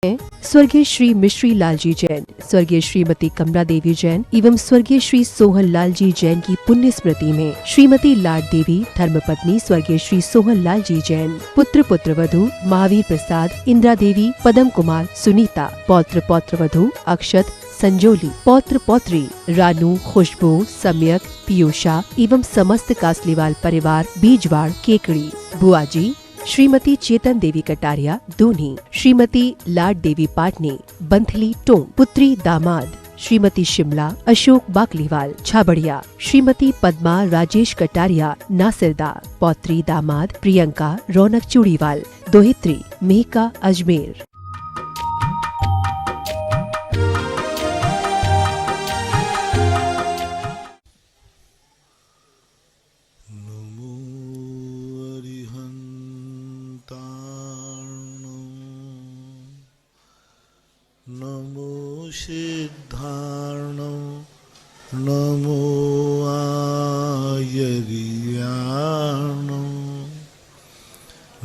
स्वर्गीय श्री मिश्री लालजी जैन, स्वर्गीय श्रीमती कमला देवी जैन एवं स्वर्गीय श्री सोहन लाल जी जैन की पुण्य स्मृति में श्रीमती लाड देवी धर्मपत्नी स्वर्गीय श्री सोहन लाल जी जैन, पुत्र पुत्रवधू महावीर प्रसाद, इंदिरा देवी, पदम कुमार, सुनीता, पौत्र पौत्रवधू अक्षत, संजोली, पौत्र पौत्री रानू, खुशबू, सम्यक, पीयूषा एवं समस्त कासलीवाल परिवार, बीजवाड़, केकड़ी, बुआजी, श्रीमती चेतन देवी कटारिया, दूनी, श्रीमती लाड देवी पाटनी, बंथली, टोंग, पुत्री दामाद श्रीमती शिमला, अशोक बाकलीवाल, छाबड़िया, श्रीमती पद्मा राजेश कटारिया, नासिरदा, पौत्री दामाद प्रियंका, रौनक चूड़ीवाल, दोहित्री मेहका अजमेर। नमो सिद्धार्णो नमो आयर्याणो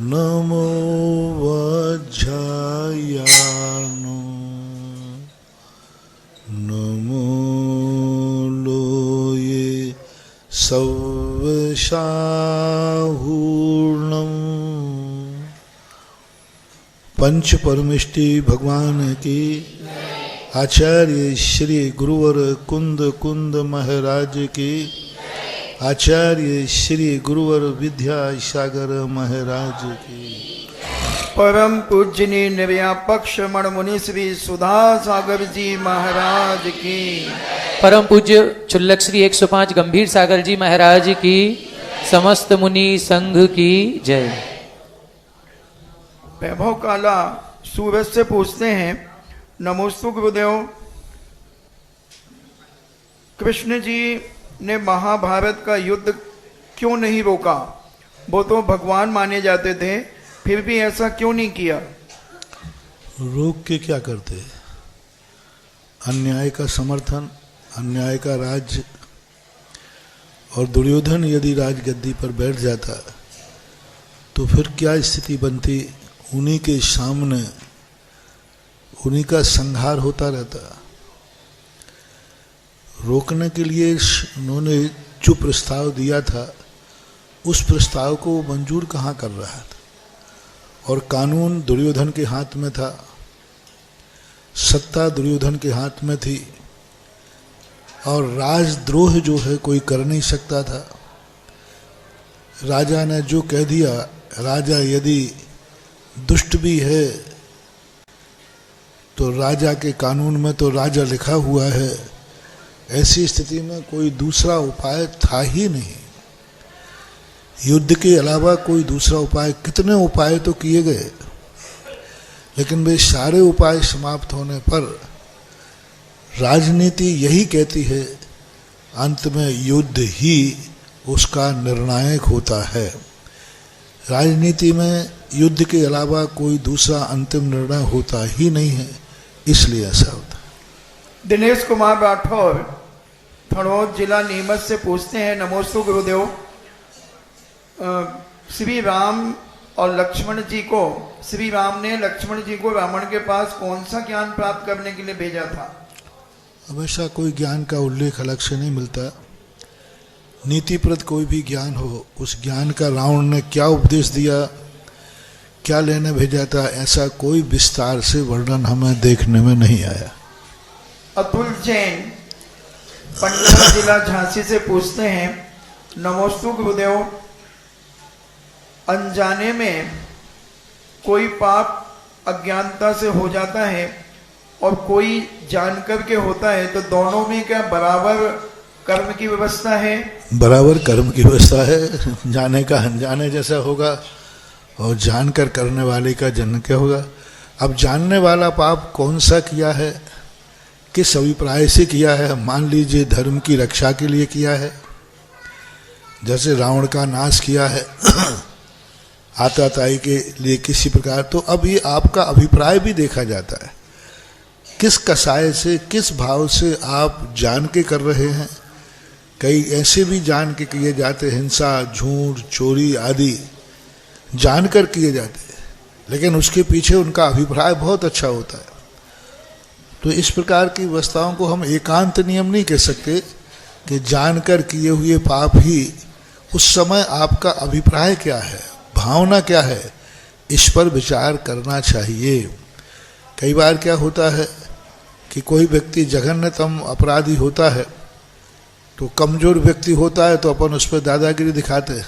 नमो वज्रायाणो नमो लोये सवशाहूर्णम। पंच परमिष्टि भगवान की, आचार्य श्री गुरुवर कुंद कुंद महाराज की, आचार्य श्री गुरुवर विद्यासागर महाराज की, परम पूजनीय निर्व्यापक श्रमण मुनि श्री सुधा सागर जी महाराज की, परम पूज्य चुल्लक श्री 105 गंभीर सागर जी महाराज की, समस्त मुनि संघ की जय। वैभव काला सूरज से पूछते हैं, नमोस्तु गुरुदेव, कृष्ण जी ने महाभारत का युद्ध क्यों नहीं रोका? वो तो भगवान माने जाते थे, फिर भी ऐसा क्यों नहीं किया? रोक के क्या करते? अन्याय का समर्थन, अन्याय का राज्य। और दुर्योधन यदि राजगद्दी पर बैठ जाता तो फिर क्या स्थिति बनती? उन्हीं के सामने उन्हीं का संहार होता रहता। रोकने के लिए उन्होंने जो प्रस्ताव दिया था उस प्रस्ताव को मंजूर कहाँ कर रहा था? और कानून दुर्योधन के हाथ में था, सत्ता दुर्योधन के हाथ में थी, और राजद्रोह जो है कोई कर नहीं सकता था। राजा ने जो कह दिया, राजा यदि दुष्ट भी है तो राजा के कानून में तो राजा लिखा हुआ है। ऐसी स्थिति में कोई दूसरा उपाय था ही नहीं। युद्ध के अलावा कोई दूसरा उपाय, कितने उपाय तो किए गए, लेकिन वे सारे उपाय समाप्त होने पर राजनीति यही कहती है अंत में युद्ध ही उसका निर्णायक होता है। राजनीति में युद्ध के अलावा कोई दूसरा अंतिम निर्णय होता ही नहीं है, इसलिए ऐसा होता। दिनेश कुमार राठौर फड़ौद जिला नीमच से पूछते हैं, नमोस्तु गुरुदेव, श्री राम और लक्ष्मण जी को, श्री राम ने लक्ष्मण जी को रावण के पास कौन सा ज्ञान प्राप्त करने के लिए भेजा था? हमेशा कोई ज्ञान का उल्लेख अलग से नहीं मिलता। नीतिप्रद कोई भी ज्ञान हो, उस ज्ञान का रावण ने क्या उपदेश दिया, क्या लेने भेजा था, ऐसा कोई विस्तार से वर्णन हमें देखने में नहीं आया। अतुल जैन पंडला जिला झांसी से पूछते हैं, नमोस्तु गुरुदेव, अनजाने में कोई पाप अज्ञानता से हो जाता है और कोई जानकर के होता है, तो दोनों में क्या बराबर कर्म की व्यवस्था है? बराबर कर्म की व्यवस्था है। जाने का अनजाने जैसा होगा और जानकर करने वाले का जन्म क्या होगा। अब जानने वाला पाप कौन सा किया है, किस अभिप्राय से किया है? मान लीजिए धर्म की रक्षा के लिए किया है, जैसे रावण का नाश किया है आताताई के लिए किसी प्रकार, तो अब ये आपका अभिप्राय भी देखा जाता है। किस कसाय से, किस भाव से आप जान के कर रहे हैं। कई ऐसे भी जान के किए जाते, हिंसा, झूठ, चोरी आदि जानकर किए जाते हैं। लेकिन उसके पीछे उनका अभिप्राय बहुत अच्छा होता है। तो इस प्रकार की अवस्थाओं को हम एकांत नियम नहीं कह सकते कि जानकर किए हुए पाप ही, उस समय आपका अभिप्राय क्या है, भावना क्या है, इस पर विचार करना चाहिए। कई बार क्या होता है कि कोई व्यक्ति जघन्यतम अपराधी होता है, तो कमजोर व्यक्ति होता है तो अपन उस पर दादागिरी दिखाते हैं,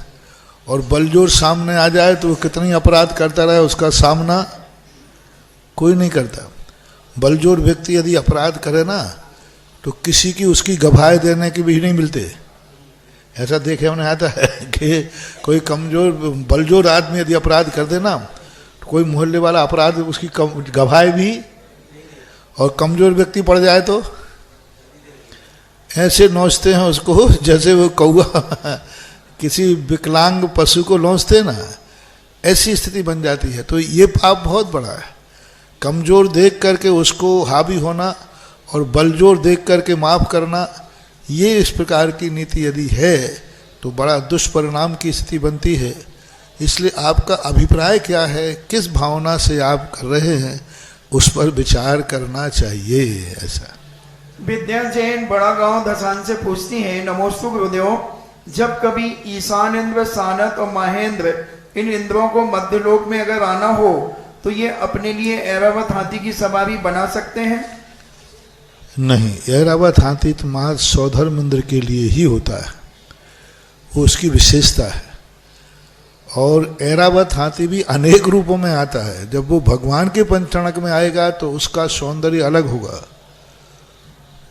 और बलजोर सामने आ जाए तो वो कितनी अपराध करता रहे उसका सामना कोई नहीं करता। बलजोर व्यक्ति यदि अपराध करे ना तो किसी की उसकी गवाही देने की भी नहीं मिलते। ऐसा देखे में आता है कि कोई कमजोर बलजोर आदमी यदि अपराध कर देना तो कोई मोहल्ले वाला अपराध उसकी गवाही भी, और कमजोर व्यक्ति पड़ जाए तो ऐसे नोचते हैं उसको जैसे वो कौआ किसी विकलांग पशु को नोचते ना, ऐसी स्थिति बन जाती है। तो ये पाप बहुत बड़ा है। कमजोर देख करके उसको हावी होना और बलजोर देख करके माफ करना, ये इस प्रकार की नीति यदि है तो बड़ा दुष्परिणाम की स्थिति बनती है। इसलिए आपका अभिप्राय क्या है, किस भावना से आप कर रहे हैं, उस पर विचार करना चाहिए। ऐसा विद्या जैन बड़ा गांव धसान से पूछती हैं, नमोस्तु गुरुदेव, जब कभी ईशान इंद्र, सानत और महेंद्र इन इंद्रों को मध्यलोक में अगर आना हो तो ये अपने लिए ऐरावत हाथी की सवारी बना सकते हैं? नहीं, ऐरावत हाथी तो मां सौधर्म इंद्र के लिए ही होता है, वो उसकी विशेषता है। और ऐरावत हाथी भी अनेक रूपों में आता है। जब वो भगवान के पंचणक में आएगा तो उसका सौंदर्य अलग होगा,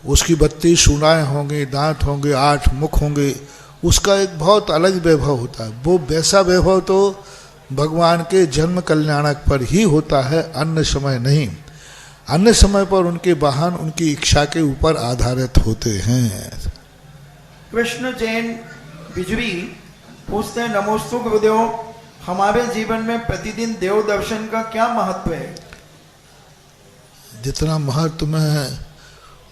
उसकी 32 सूंडाएं होंगी, दांत होंगे, 8 मुख होंगे, उसका एक बहुत अलग वैभव होता है। वो वैसा वैभव तो भगवान के जन्म कल्याणक पर ही होता है, अन्य समय नहीं। अन्य समय पर उनके वाहन उनकी इच्छा के ऊपर आधारित होते हैं। कृष्ण जैन बिजली पूछते हैं, नमोस्तु गुरुदेव, हमारे जीवन में प्रतिदिन देव दर्शन का क्या महत्व है? जितना महत्व में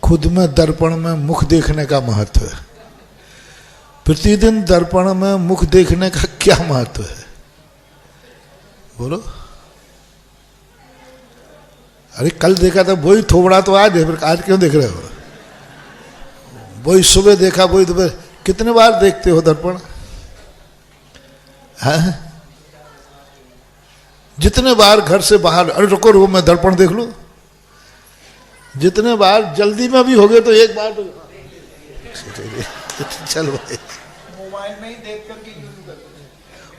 खुद में दर्पण में मुख देखने का महत्व है, प्रतिदिन दर्पण में मुख देखने का क्या महत्व है, बोलो। अरे कल देखा था वही थोबड़ा तो आज है, आज क्यों देख रहे हो? वही सुबह देखा, वही दोपहर, कितने बार देखते हो दर्पण? है जितने बार घर से बाहर, अरे रुको रुको मैं दर्पण देख लूं, जितने बार जल्दी में भी हो गए तो एक बार तो चल भाई मोबाइल में ही देख करके,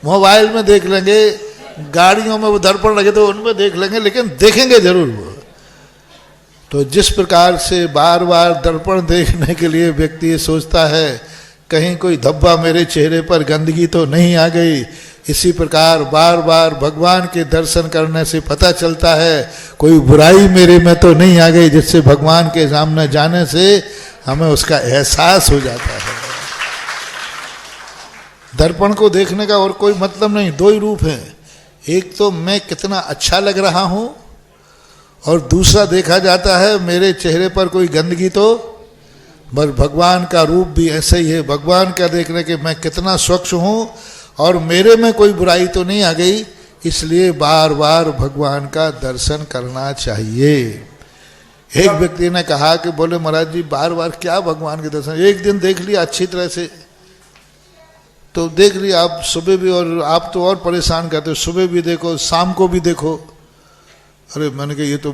मोबाइल में देख लेंगे, गाड़ियों में वो दर्पण लगे तो उनमें देख लेंगे, लेकिन देखेंगे जरूर वो। तो जिस प्रकार से बार बार दर्पण देखने के लिए व्यक्ति सोचता है कहीं कोई धब्बा मेरे चेहरे पर, गंदगी तो नहीं आ गई, इसी प्रकार बार बार भगवान के दर्शन करने से पता चलता है कोई बुराई मेरे में तो नहीं आ गई, जिससे भगवान के सामने जाने से हमें उसका एहसास हो जाता है। दर्पण को देखने का और कोई मतलब नहीं, दो ही रूप हैं, एक तो मैं कितना अच्छा लग रहा हूं, और दूसरा देखा जाता है मेरे चेहरे पर कोई गंदगी तो, बस भगवान का रूप भी ऐसे ही है, भगवान का देखने के मैं कितना स्वच्छ हूं और मेरे में कोई बुराई तो नहीं आ गई, इसलिए बार बार भगवान का दर्शन करना चाहिए। एक व्यक्ति ने कहा कि बोले महाराज जी बार बार क्या भगवान के दर्शन, एक दिन देख लिया अच्छी तरह से तो देख लिया, आप सुबह भी, और आप तो और परेशान करते हो, सुबह भी देखो शाम को भी देखो। अरे मैंने कहा ये तो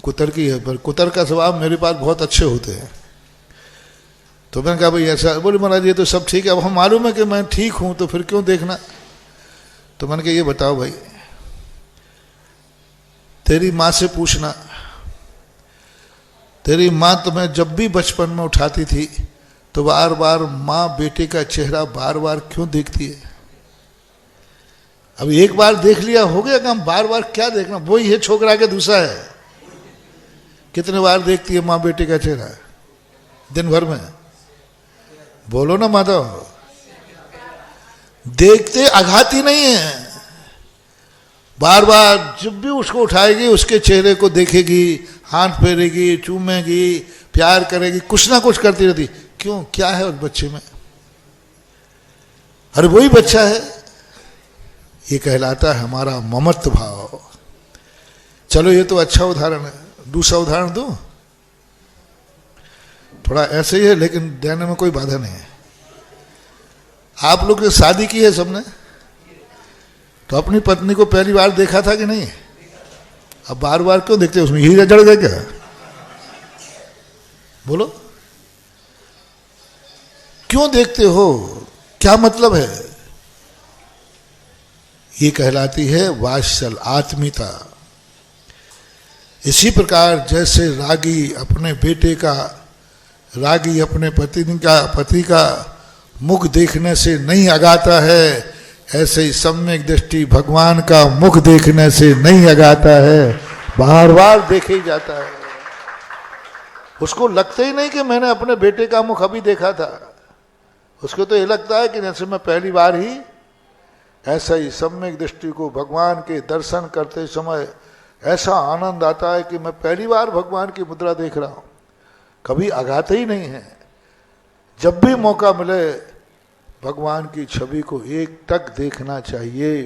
कुतर की है, पर कुतर का स्वभाव मेरे पास बहुत अच्छे होते हैं। तो मैंने कहा भाई ऐसा, बोले महाराज ये तो सब ठीक है, अब हम मालूम है कि मैं ठीक हूं तो फिर क्यों देखना। तो मैंने कहा ये बताओ भाई, तेरी माँ से पूछना, तेरी माँ तुम्हें जब भी बचपन में उठाती थी तो बार बार माँ बेटे का चेहरा बार बार क्यों देखती है? अब एक बार देख लिया हो गया काम, बार बार क्या देखना, वही है छोकरा के दूसरा है। कितने बार देखती है माँ बेटे का चेहरा दिन भर में? बोलो ना माता, देखते आघाती नहीं है, बार बार जब भी उसको उठाएगी उसके चेहरे को देखेगी, हाथ फेरेगी, चूमेगी, प्यार करेगी, कुछ ना कुछ करती रहती। क्यों, क्या है उस बच्चे में? अरे वही बच्चा है, ये कहलाता है हमारा ममत्व भाव। चलो ये तो अच्छा उदाहरण है, दूसरा उदाहरण दो, थोड़ा ऐसे ही है लेकिन देने में कोई बाधा नहीं है। आप लोग ने शादी की है सबने, तो अपनी पत्नी को पहली बार देखा था कि नहीं? अब बार बार क्यों देखते, उसमें हीरा जड़ गए क्या? बोलो क्यों देखते हो, क्या मतलब है? ये कहलाती है वात्सल, आत्मीयता। इसी प्रकार जैसे रागी अपने बेटे का, रागी अपने पति का मुख देखने से नहीं अगाता है, ऐसे ही सम्यक दृष्टि भगवान का मुख देखने से नहीं अगाता है, बार बार देखे ही जाता है। उसको लगता ही नहीं कि मैंने अपने बेटे का मुख अभी देखा था, उसको तो ये लगता है कि जैसे मैं पहली बार ही, ऐसा ही सम्यक दृष्टि को भगवान के दर्शन करते समय ऐसा आनंद आता है कि मैं पहली बार भगवान की मुद्रा देख रहा हूं, कभी आगाते ही नहीं है। जब भी मौका मिले भगवान की छवि को एक टक देखना चाहिए।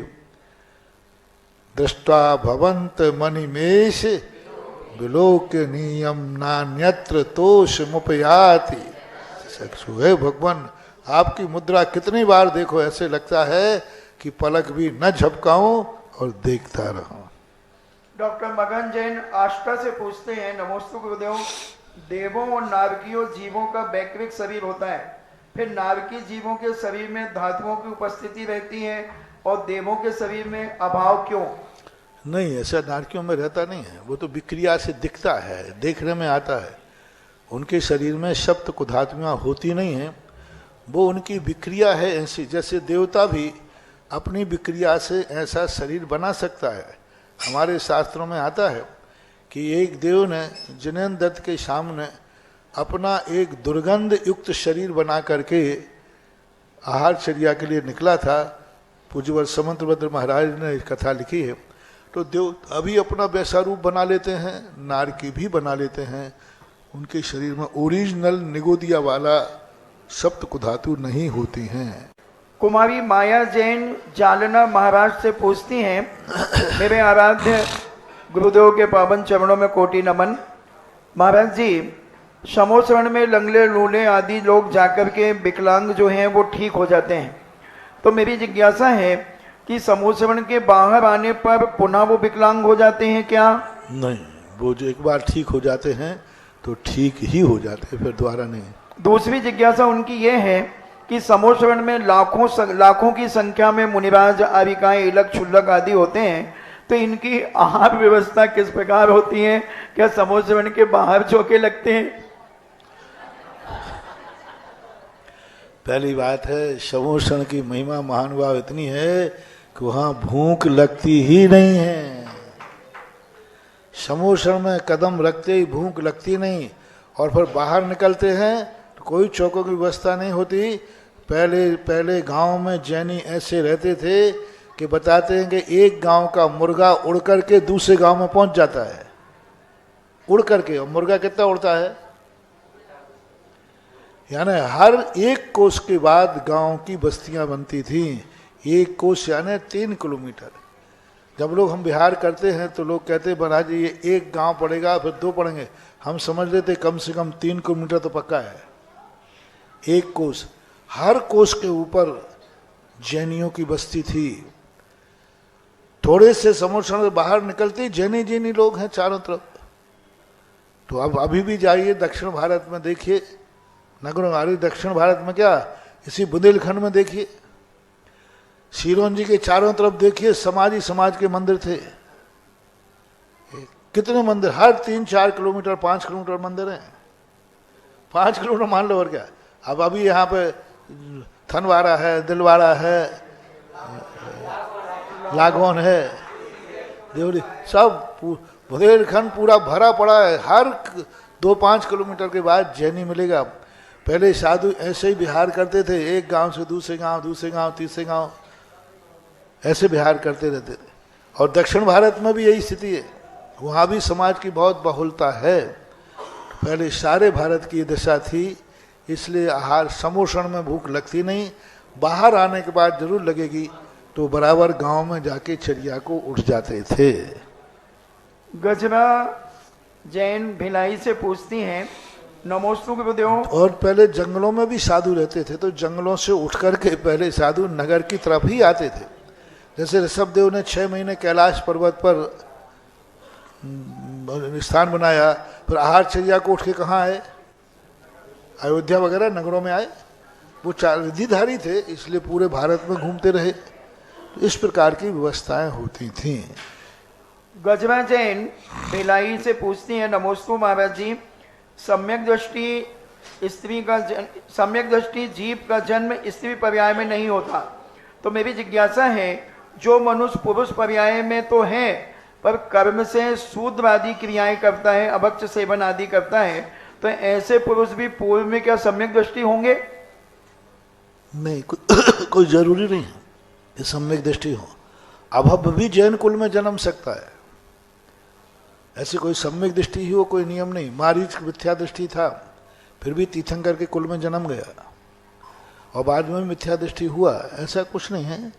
दृष्टा भवंत मणिमेश विलोक नियम नान्यत्र तोष मुपयाति। चक्षु है भगवान, आपकी मुद्रा कितनी बार देखो, ऐसे लगता है कि पलक भी न झपकाऊं और देखता रहूं। डॉक्टर मगन जैन आष्टा से पूछते हैं, नमोस्तु गुरुदेव, देवों और नारकीय जीवों का वैकृत शरीर होता है, फिर नारकी जीवों के शरीर में धातुओं की उपस्थिति रहती है और देवों के शरीर में अभाव क्यों? नहीं, ऐसा नारकियों में रहता नहीं है, वो तो विक्रिया से दिखता है, देखने में आता है। उनके शरीर में सप्त कुधात्मियां होती नहीं है, वो उनकी विक्रिया है ऐसी। जैसे देवता भी अपनी विक्रिया से ऐसा शरीर बना सकता है। हमारे शास्त्रों में आता है कि एक देव ने जिनेन्द्र दत्त के सामने अपना एक दुर्गंध युक्त शरीर बना करके आहारचर्या के लिए निकला था। पूज्यवर समंतभद्र महाराज ने कथा लिखी है। तो देव अभी अपना वैसा रूप बना लेते हैं, नारकी भी बना लेते हैं। उनके शरीर में ओरिजिनल निगोदिया वाला सप्त कुधातु नहीं होती हैं। कुमारी माया जैन जालना महाराष्ट्र से पूछती हैं, मेरे आराध्य गुरुदेव के पावन चरणों में कोटि नमन। महाराज जी, समोसरण में लंगड़े लूले आदि लोग जाकर के विकलांग जो हैं वो ठीक हो जाते हैं, तो मेरी जिज्ञासा है कि समोसरण के बाहर आने पर पुनः वो विकलांग हो जाते हैं क्या? नहीं, वो जो एक बार ठीक हो जाते हैं तो ठीक ही हो जाते हैं, फिर दोबारा नहीं। दूसरी जिज्ञासा उनकी ये है कि समोसरण में लाखों की संख्या में मुनिराज, आरिकाएं, इलक, क्षुल्लक आदि होते हैं, तो इनकी आहार व्यवस्था किस प्रकार होती है? क्या समोसरण के बाहर चौके लगते हैं? पहली बात है, समोसरण की महिमा महानुभाव इतनी है कि वहां भूख लगती ही नहीं है। समोसरण में कदम रखते ही भूख लगती नहीं, और फिर बाहर निकलते हैं तो कोई चौकों की व्यवस्था नहीं होती। पहले गांव में जैनी ऐसे रहते थे कि बताते हैं कि एक गांव का मुर्गा उड़ करके दूसरे गांव में पहुंच जाता है, उड़ करके। और मुर्गा कितना उड़ता है? यानी हर एक कोस के बाद गांव की बस्तियां बनती थी। एक कोस यानी 3 किलोमीटर। जब लोग हम बिहार करते हैं तो लोग कहते हैं महाराज जी ये एक गांव पड़ेगा, फिर 2 पड़ेंगे। हम समझ लेते कम से कम 3 किलोमीटर तो पक्का है एक कोस। हर कोस के ऊपर जैनियों की बस्ती थी। थोड़े से समोसरण से बाहर निकलते जैनी लोग हैं चारों तरफ। तो अब अभी भी जाइए दक्षिण भारत में देखिए, नगरों दक्षिण भारत में क्या, इसी बुंदेलखंड में देखिए, सिरोंजी के चारों तरफ देखिए समाज के मंदिर थे। कितने मंदिर, हर 3-4 किलोमीटर 5 किलोमीटर मंदिर हैं। 5 किलोमीटर मान लो और क्या। अब अभी यहाँ पे थनवारा है, दिलवाड़ा है, लागोन है, देवरी, सब बुंदेलखंड पूरा भरा पड़ा है। हर 2-5 किलोमीटर के बाद जैनी मिलेगा। पहले साधु ऐसे ही विहार करते थे, एक गांव से दूसरे गांव, तीसरे गांव, ऐसे विहार करते रहते थे। और दक्षिण भारत में भी यही स्थिति है, वहाँ भी समाज की बहुत बहुलता है। पहले सारे भारत की दशा थी, इसलिए आहार समोसण में भूख लगती नहीं। बाहर आने के बाद जरूर लगेगी, तो बराबर गांव में जाके चरिया को उठ जाते थे। गजरा जैन भिलाई से पूछती हैं, नमोस्तु गुरुदेव। और पहले जंगलों में भी साधु रहते थे, तो जंगलों से उठ करके पहले साधु नगर की तरफ ही आते थे। जैसे ऋषभदेव ने 6 महीने कैलाश पर्वत पर स्थान बनाया, फिर आहारचर्या को उठ के कहाँ आए, अयोध्या वगैरह नगरों में आए। वो रिद्धिधारी थे, इसलिए पूरे भारत में घूमते रहे। तो इस प्रकार की व्यवस्थाएं होती थीं। गजरा जैन भिलाई से पूछती हैं, नमोस्तु महाराज जी, सम्यक दृष्टि जीव का जन्म स्त्री पर्याय में नहीं होता, तो मेरी जिज्ञासा है, जो मनुष्य पुरुष पर्याय में तो है पर कर्म से शूद्र आदि क्रियाएं करता है, अभक्ष सेवन आदि करता है, तो ऐसे पुरुष भी पूर्व में क्या सम्यक दृष्टि होंगे? नहीं, कोई जरूरी नहीं है कि सम्यक दृष्टि हो। अभव भी जैन कुल में जन्म सकता है, ऐसी कोई सम्यक दृष्टि ही हो कोई नियम नहीं। मारीच मिथ्या दृष्टि था, फिर भी तीर्थंकर के कुल में जन्म गया और बाद में मिथ्या दृष्टि हुआ, ऐसा कुछ नहीं है।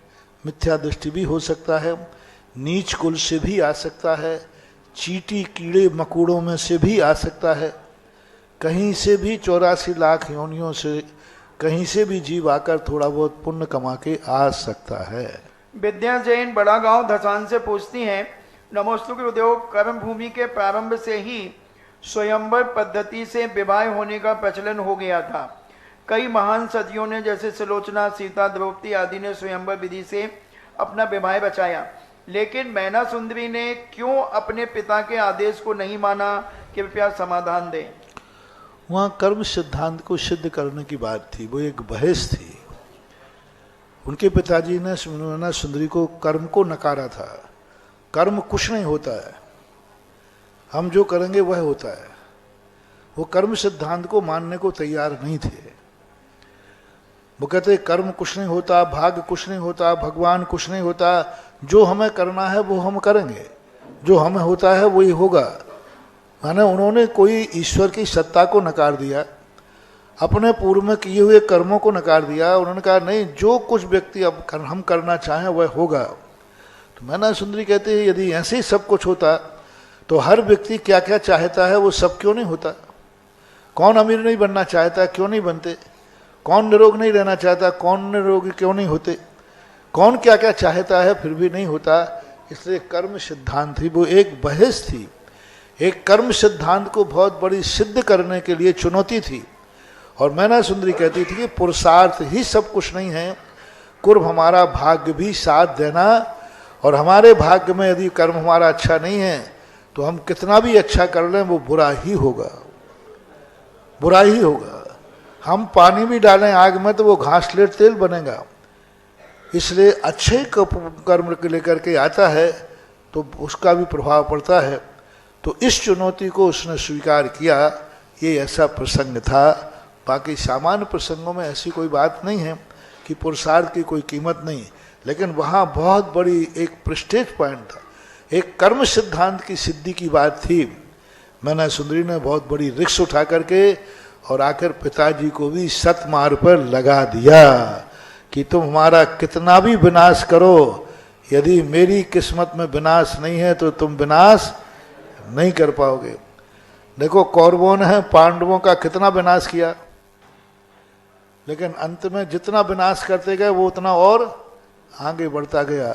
मिथ्या दृष्टि भी हो सकता है, नीच कुल से भी आ सकता है, चींटी कीड़े मकोड़ों में से भी आ सकता है, कहीं से भी 84 लाख योनियों से कहीं से भी जीव आकर थोड़ा बहुत पुण्य कमा के आ सकता है। विद्या जैन बड़ा गांव धसान से पूछती हैं, नमोस्तु गुरुदेव, कर्म भूमि के प्रारंभ से ही स्वयंवर पद्धति से विवाह होने का प्रचलन हो गया था। कई महान सदियों ने, जैसे सुलोचना, सीता, द्रौपदी आदि ने स्वयंवर विधि से अपना विवाह बचाया, लेकिन मैना सुंदरी ने क्यों अपने पिता के आदेश को नहीं माना? कृपया समाधान दें। वहाँ कर्म सिद्धांत को सिद्ध करने की बात थी, वो एक बहस थी। उनके पिताजी ने मैना सुंदरी को कर्म को नकारा था। कर्म कुछ नहीं होता है, हम जो करेंगे वह होता है। वो कर्म सिद्धांत को मानने को तैयार नहीं थे। वो कहते कर्म कुछ नहीं होता, भाग्य कुछ नहीं होता, भगवान कुछ नहीं होता, जो हमें करना है वो हम करेंगे, जो हमें होता है वही होगा। माने उन्होंने कोई ईश्वर की सत्ता को नकार दिया, अपने पूर्व में किए हुए कर्मों को नकार दिया। उन्होंने कहा नहीं, जो कुछ व्यक्ति अब हम करना चाहें वह होगा। तो मैना सुंदरी कहते हैं, यदि ऐसे ही सब कुछ होता तो हर व्यक्ति क्या क्या चाहता है वो सब क्यों नहीं होता? कौन अमीर नहीं बनना चाहता, क्यों नहीं बनते? कौन निरोग नहीं रहना चाहता, कौन निरोगी क्यों नहीं होते? कौन क्या क्या चाहता है फिर भी नहीं होता। इसलिए कर्म सिद्धांत थी, वो एक बहस थी। एक कर्म सिद्धांत को बहुत बड़ी सिद्ध करने के लिए चुनौती थी। और मैना सुंदरी कहती थी कि पुरुषार्थ ही सब कुछ नहीं है, कुर्म हमारा भाग्य भी साथ देना, और हमारे भाग्य में यदि कर्म हमारा अच्छा नहीं है तो हम कितना भी अच्छा कर लें वो बुरा ही होगा, बुरा ही होगा। हम पानी भी डालें आग में तो वो घासलेट तेल बनेगा। इसलिए अच्छे कर्म के लेकर के आता है तो उसका भी प्रभाव पड़ता है। तो इस चुनौती को उसने स्वीकार किया। ये ऐसा प्रसंग था। बाकी सामान्य प्रसंगों में ऐसी कोई बात नहीं है कि पुरुषार्थ की कोई कीमत नहीं, लेकिन वहाँ बहुत बड़ी एक प्रेस्टीज पॉइंट था, एक कर्म सिद्धांत की सिद्धि की बात थी। मैना सुंदरी ने बहुत बड़ी रिस्क उठा करके और आकर पिताजी को भी सत मार्ग पर लगा दिया कि तुम हमारा कितना भी विनाश करो, यदि मेरी किस्मत में विनाश नहीं है तो तुम विनाश नहीं कर पाओगे। देखो कौरवों ने पांडवों का कितना विनाश किया, लेकिन अंत में जितना विनाश करते गए वो उतना और आगे बढ़ता गया।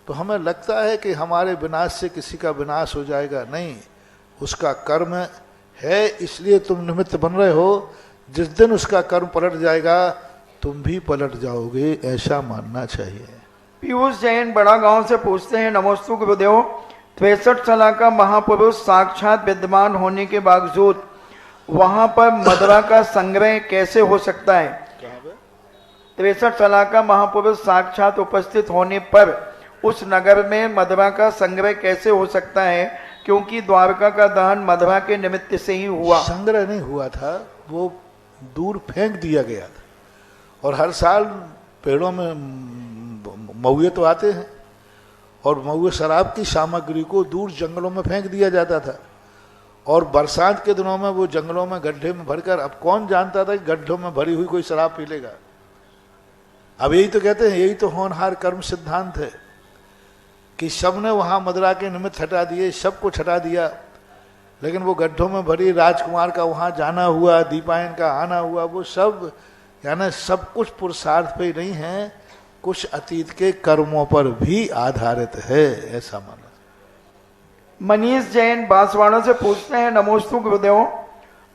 तो हमें लगता है कि हमारे विनाश से किसी का विनाश हो जाएगा, नहीं, उसका कर्म है, इसलिए तुम निमित्त बन रहे हो। जिस दिन उसका कर्म पलट जाएगा तुम भी पलट जाओगे, ऐसा मानना चाहिए। पीयूष जैन बड़ा गांव से पूछते हैं, नमोस्तु गुरुदेव, 63 साल का महापुरुष साक्षात विद्यमान होने के बावजूद वहां पर मदरा का संग्रह कैसे हो सकता है? 63 साल का महापुरुष साक्षात उपस्थित होने पर उस नगर में मदरा का संग्रह कैसे हो सकता है? क्योंकि द्वारका का दहन मदरा के निमित्त से ही हुआ। संग्रह नहीं हुआ था, वो दूर फेंक दिया गया था। और हर साल पेड़ों में महुए तो आते हैं, और महुए शराब की सामग्री को दूर जंगलों में फेंक दिया जाता था। और बरसात के दिनों में वो जंगलों में गड्ढे में भरकर, अब कौन जानता था कि गड्ढों में भरी हुई कोई शराब पी लेगा। अब यही तो कहते हैं, यही तो होनहार कर्म सिद्धांत है कि सबने वहाँ मदिरा के निमित्त हटा दिए, सब कुछ हटा दिया, लेकिन वो गड्ढों में भरी राजकुमार का वहाँ जाना हुआ, दीपायन का आना हुआ, वो सब यानी सब कुछ पुरुषार्थ पे ही नहीं है, कुछ अतीत के कर्मों पर भी आधारित है, ऐसा माना। मनीष जैन बांसवाड़ा से पूछते हैं, नमोस्तु गुरुदेव,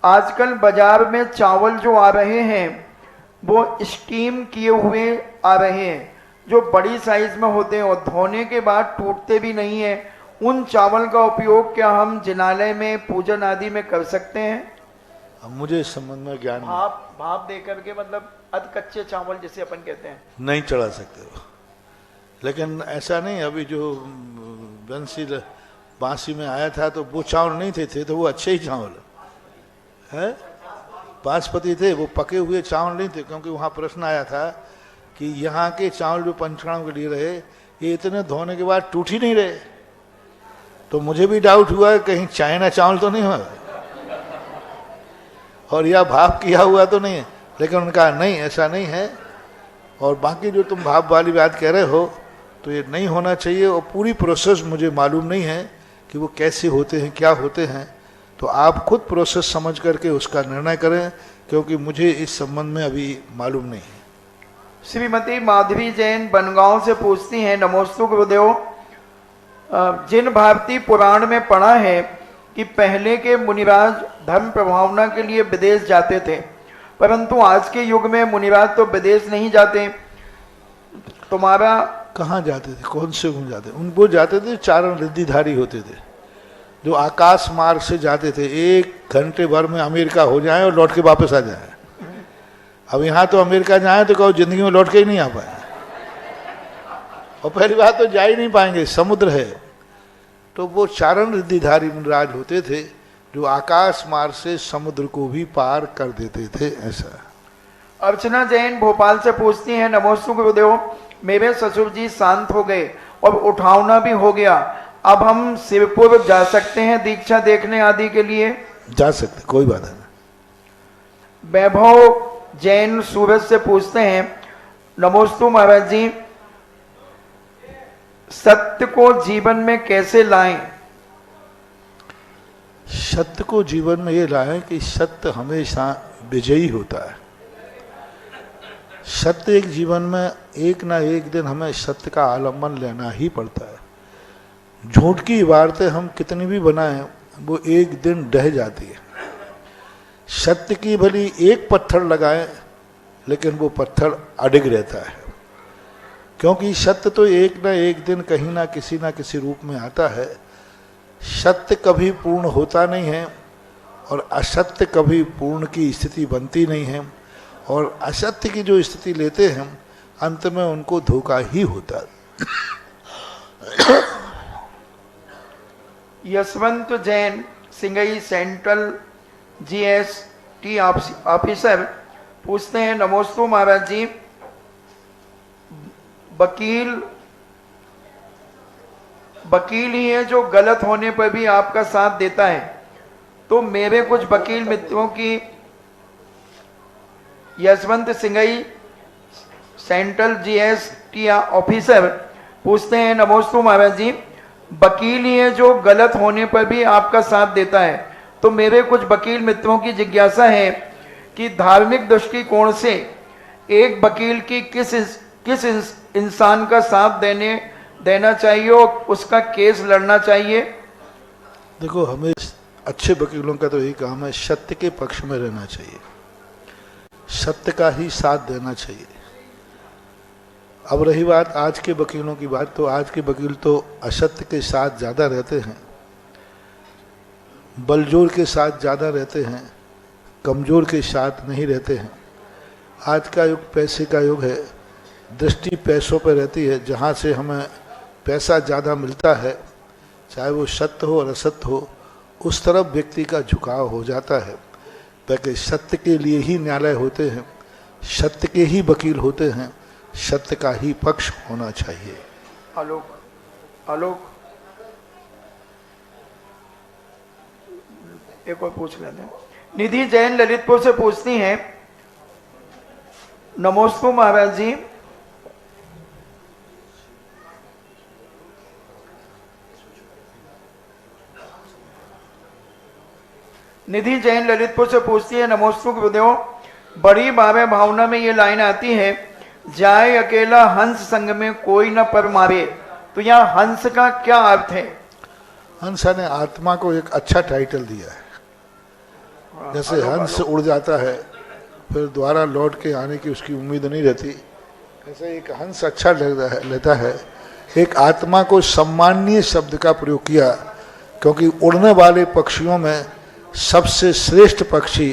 आजकल बाजार में चावल जो आ रहे हैं वो स्टीम किए हुए आ रहे हैं, जो बड़ी साइज में होते हैं और धोने के बाद टूटते भी नहीं है। उन चावल का उपयोग क्या हम जिनालय में पूजन आदि में कर सकते हैं? अब मुझे इस संबंध में ज्ञान भाप दे करके, मतलब अध कच्चे चावल जिसे अपन कहते हैं, नहीं चढ़ा सकते हो। लेकिन ऐसा नहीं, अभी जो बांसी में आया था तो वो चावल नहीं थे तो वो अच्छे ही चावल है, बासमती थे, वो पके हुए चावल नहीं थे, क्योंकि वहाँ प्रश्न आया था कि यहाँ के चावल जो पंचकर्म के लिए रहे ये इतने धोने के बाद टूट ही नहीं रहे, तो मुझे भी डाउट हुआ कहीं चाइना चावल तो नहीं हुआ और या भाप किया हुआ तो नहीं है, लेकिन उनका नहीं, ऐसा नहीं है। और बाकी जो तुम भाप वाली बात कह रहे हो तो ये नहीं होना चाहिए, और पूरी प्रोसेस मुझे मालूम नहीं है कि वो कैसे होते हैं, क्या होते हैं, तो आप खुद प्रोसेस समझ करके उसका निर्णय करें, क्योंकि मुझे इस संबंध में अभी मालूम नहीं है। श्रीमती माधवी जैन बनगांव से पूछती हैं, नमोस्तु गुरुदेव, जिन भारतीय पुराण में पढ़ा है कि पहले के मुनिराज धर्म प्रभावना के लिए विदेश जाते थे, परंतु आज के युग में मुनिराज तो विदेश नहीं जाते, तुम्हारा कहाँ जाते थे, कौन से गुण जाते? उनको जाते थे चारण रिद्धिधारी होते थे, जो आकाश मार्ग से जाते थे, 1 घंटे भर में अमेरिका हो जाए और लौट के वापस आ जाए। अब यहाँ तो अमेरिका जाए तो कहो जिंदगी में लौट के ही नहीं आ पाए, और पहली बात तो जा ही नहीं पाएंगे, समुद्र है। तो वो चारण रिद्धिधारी मुनिराज होते थे जो आकाश मार्ग से समुद्र को भी पार कर देते थे, ऐसा। अर्चना जैन भोपाल से पूछती हैं, नमोस्तु गुरुदेव, मेरे ससुर जी शांत हो गए और उठावना भी हो गया, अब हम शिवपुर जा सकते हैं दीक्षा देखने आदि के लिए? जा सकते, कोई बात नहीं। वैभव जैन सूरज से पूछते हैं, नमोस्तु महाराज जी, सत्य को जीवन में कैसे लाएं? सत्य को जीवन में ये लाएं कि सत्य हमेशा विजयी होता है। सत्य एक जीवन में एक ना एक दिन हमें सत्य का आलम्बन लेना ही पड़ता है। झूठ की इबारतें हम कितनी भी बनाएं वो एक दिन ढह जाती है। सत्य की भली एक पत्थर लगाएं लेकिन वो पत्थर अडिग रहता है, क्योंकि सत्य तो एक ना एक दिन कहीं ना किसी रूप में आता है। सत्य कभी पूर्ण होता नहीं है और असत्य कभी पूर्ण की स्थिति बनती नहीं है, और असत्य की जो स्थिति लेते हैं अंत में उनको धोखा ही होता है। Yashwant Jain Singhai central GST officer पूछते हैं, नमोस्तु महाराज जी, वकील ही है जो गलत होने पर भी आपका साथ देता है, तो मेरे कुछ वकील मित्रों की, Yashwant Singhai central GST officer पूछते हैं, नमोस्तु महाराज जी, वकील ही है जो गलत होने पर भी आपका साथ देता है, तो मेरे कुछ वकील मित्रों की जिज्ञासा है कि धार्मिक दृष्टिकोण से एक वकील की किस इंसान का साथ देना चाहिए और उसका केस लड़ना चाहिए? देखो, हमें अच्छे वकीलों का तो यही काम है, सत्य के पक्ष में रहना चाहिए, सत्य का ही साथ देना चाहिए। अब रही बात आज के वकीलों की बात, तो आज के वकील तो असत्य के साथ ज़्यादा रहते हैं, बलजोर के साथ ज़्यादा रहते हैं, कमज़ोर के साथ नहीं रहते हैं। आज का युग पैसे का युग है, दृष्टि पैसों पर रहती है, जहाँ से हमें पैसा ज़्यादा मिलता है, चाहे वो सत्य हो और असत्य हो, उस तरफ व्यक्ति का झुकाव हो जाता है। ताकि सत्य के लिए ही न्यायालय होते हैं, सत्य के ही वकील होते हैं, सत्य का ही पक्ष होना चाहिए। आलोक एक और पूछ लेते हैं। निधि जैन ललितपुर से पूछती हैं, नमोस्तु महाराज जी, निधि जैन ललितपुर से पूछती है, नमोस्तु गुरुदेव, बड़ी भावे भावना में ये लाइन आती है, जाए अकेला हंस संग में कोई न पर मारे, तो यहाँ हंस का क्या अर्थ है? हंस ने आत्मा को एक अच्छा टाइटल दिया है। जैसे हंस उड़ जाता है फिर दोबारा लौट के आने की उसकी उम्मीद नहीं रहती, ऐसे एक हंस अच्छा लेता है। एक आत्मा को सम्माननीय शब्द का प्रयोग किया, क्योंकि उड़ने वाले पक्षियों में सबसे श्रेष्ठ पक्षी